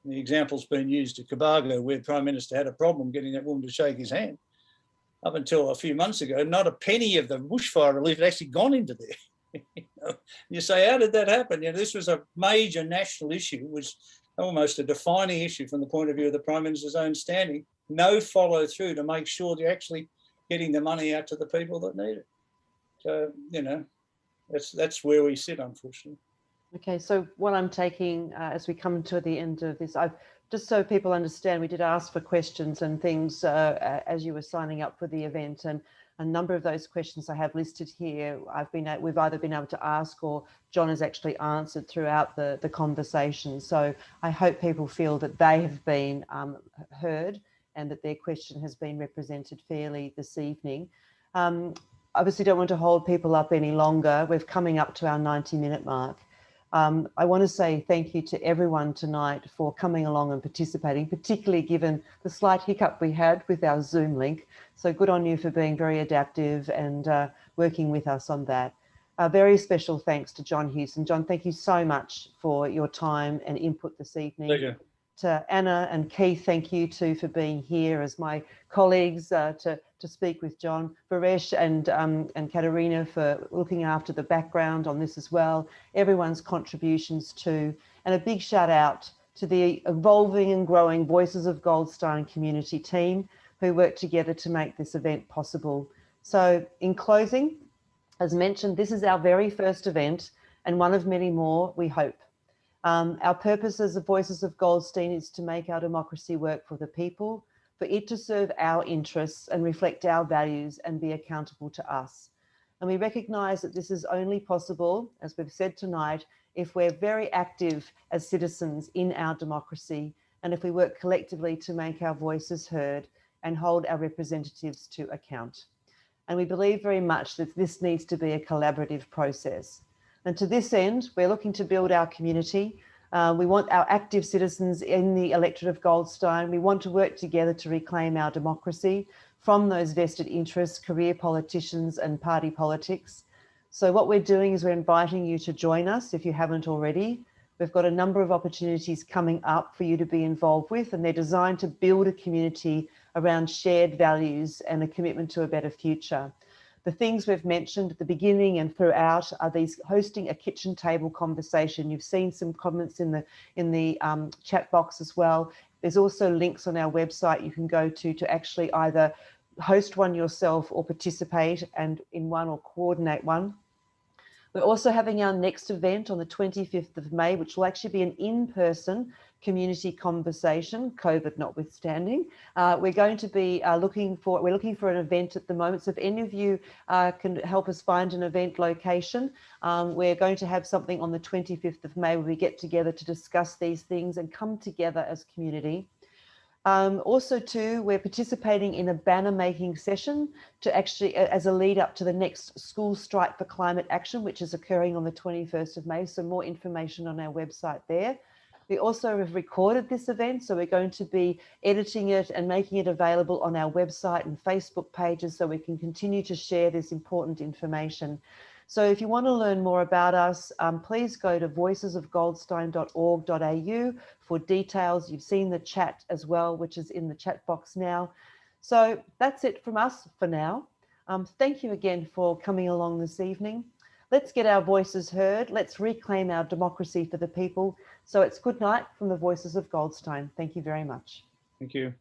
and the example's been used at Cobargo, where the Prime Minister had a problem getting that woman to shake his hand. Up until a few months ago, not a penny of the bushfire relief had actually gone into there. You know, you say, how did that happen? You know, this was a major national issue, was almost a defining issue from the point of view of the Prime Minister's own standing. No follow through to make sure they're actually getting the money out to the people that need it. So, you know, that's where we sit, unfortunately. Okay, so what I'm taking as we come to the end of this, just so people understand, we did ask for questions and things as you were signing up for the event, and a number of those questions I have listed here, we've either been able to ask or John has actually answered throughout the conversation. So I hope people feel that they have been heard and that their question has been represented fairly this evening. Obviously don't want to hold people up any longer. We're coming up to our 90-minute mark. I want to say thank you to everyone tonight for coming along and participating, particularly given the slight hiccup we had with our Zoom link. So good on you for being very adaptive and working with us on that. A very special thanks to John Hewson. John, thank you so much for your time and input this evening. Pleasure. To Anna and Keith, thank you too for being here as my colleagues to speak with John. Varesh and Katerina for looking after the background on this as well. Everyone's contributions too. And a big shout out to the evolving and growing Voices of Goldstein community team who worked together to make this event possible. So in closing, as mentioned, this is our very first event and one of many more, we hope. Our purpose as the Voices of Goldstein is to make our democracy work for the people, for it to serve our interests and reflect our values and be accountable to us. And we recognise that this is only possible, as we've said tonight, if we're very active as citizens in our democracy and if we work collectively to make our voices heard and hold our representatives to account. And we believe very much that this needs to be a collaborative process. And to this end, we're looking to build our community. We want our active citizens in the electorate of Goldstein. We want to work together to reclaim our democracy from those vested interests, career politicians and party politics. So what we're doing is we're inviting you to join us if you haven't already. We've got a number of opportunities coming up for you to be involved with, and they're designed to build a community around shared values and a commitment to a better future. The things we've mentioned at the beginning and throughout are these hosting a kitchen table conversation. You've seen some comments in the chat box as well. There's also links on our website you can go to actually either host one yourself or participate in one or coordinate one. We're also having our next event on the 25th of May, which will actually be an in-person community conversation, COVID notwithstanding. We're going to be looking for an event at the moment. So if any of you can help us find an event location, we're going to have something on the 25th of May where we get together to discuss these things and come together as community. Also too, we're participating in a banner making session to actually as a lead up to the next school strike for climate action, which is occurring on the 21st of May. So more information on our website there. We also have recorded this event, so we're going to be editing it and making it available on our website and Facebook pages so we can continue to share this important information. So if you want to learn more about us, please go to voicesofgoldstein.org.au for details. You've seen the chat as well, which is in the chat box now. So that's it from us for now. Thank you again for coming along this evening. Let's get our voices heard. Let's reclaim our democracy for the people. So it's good night from the Voices of Goldstein. Thank you very much. Thank you.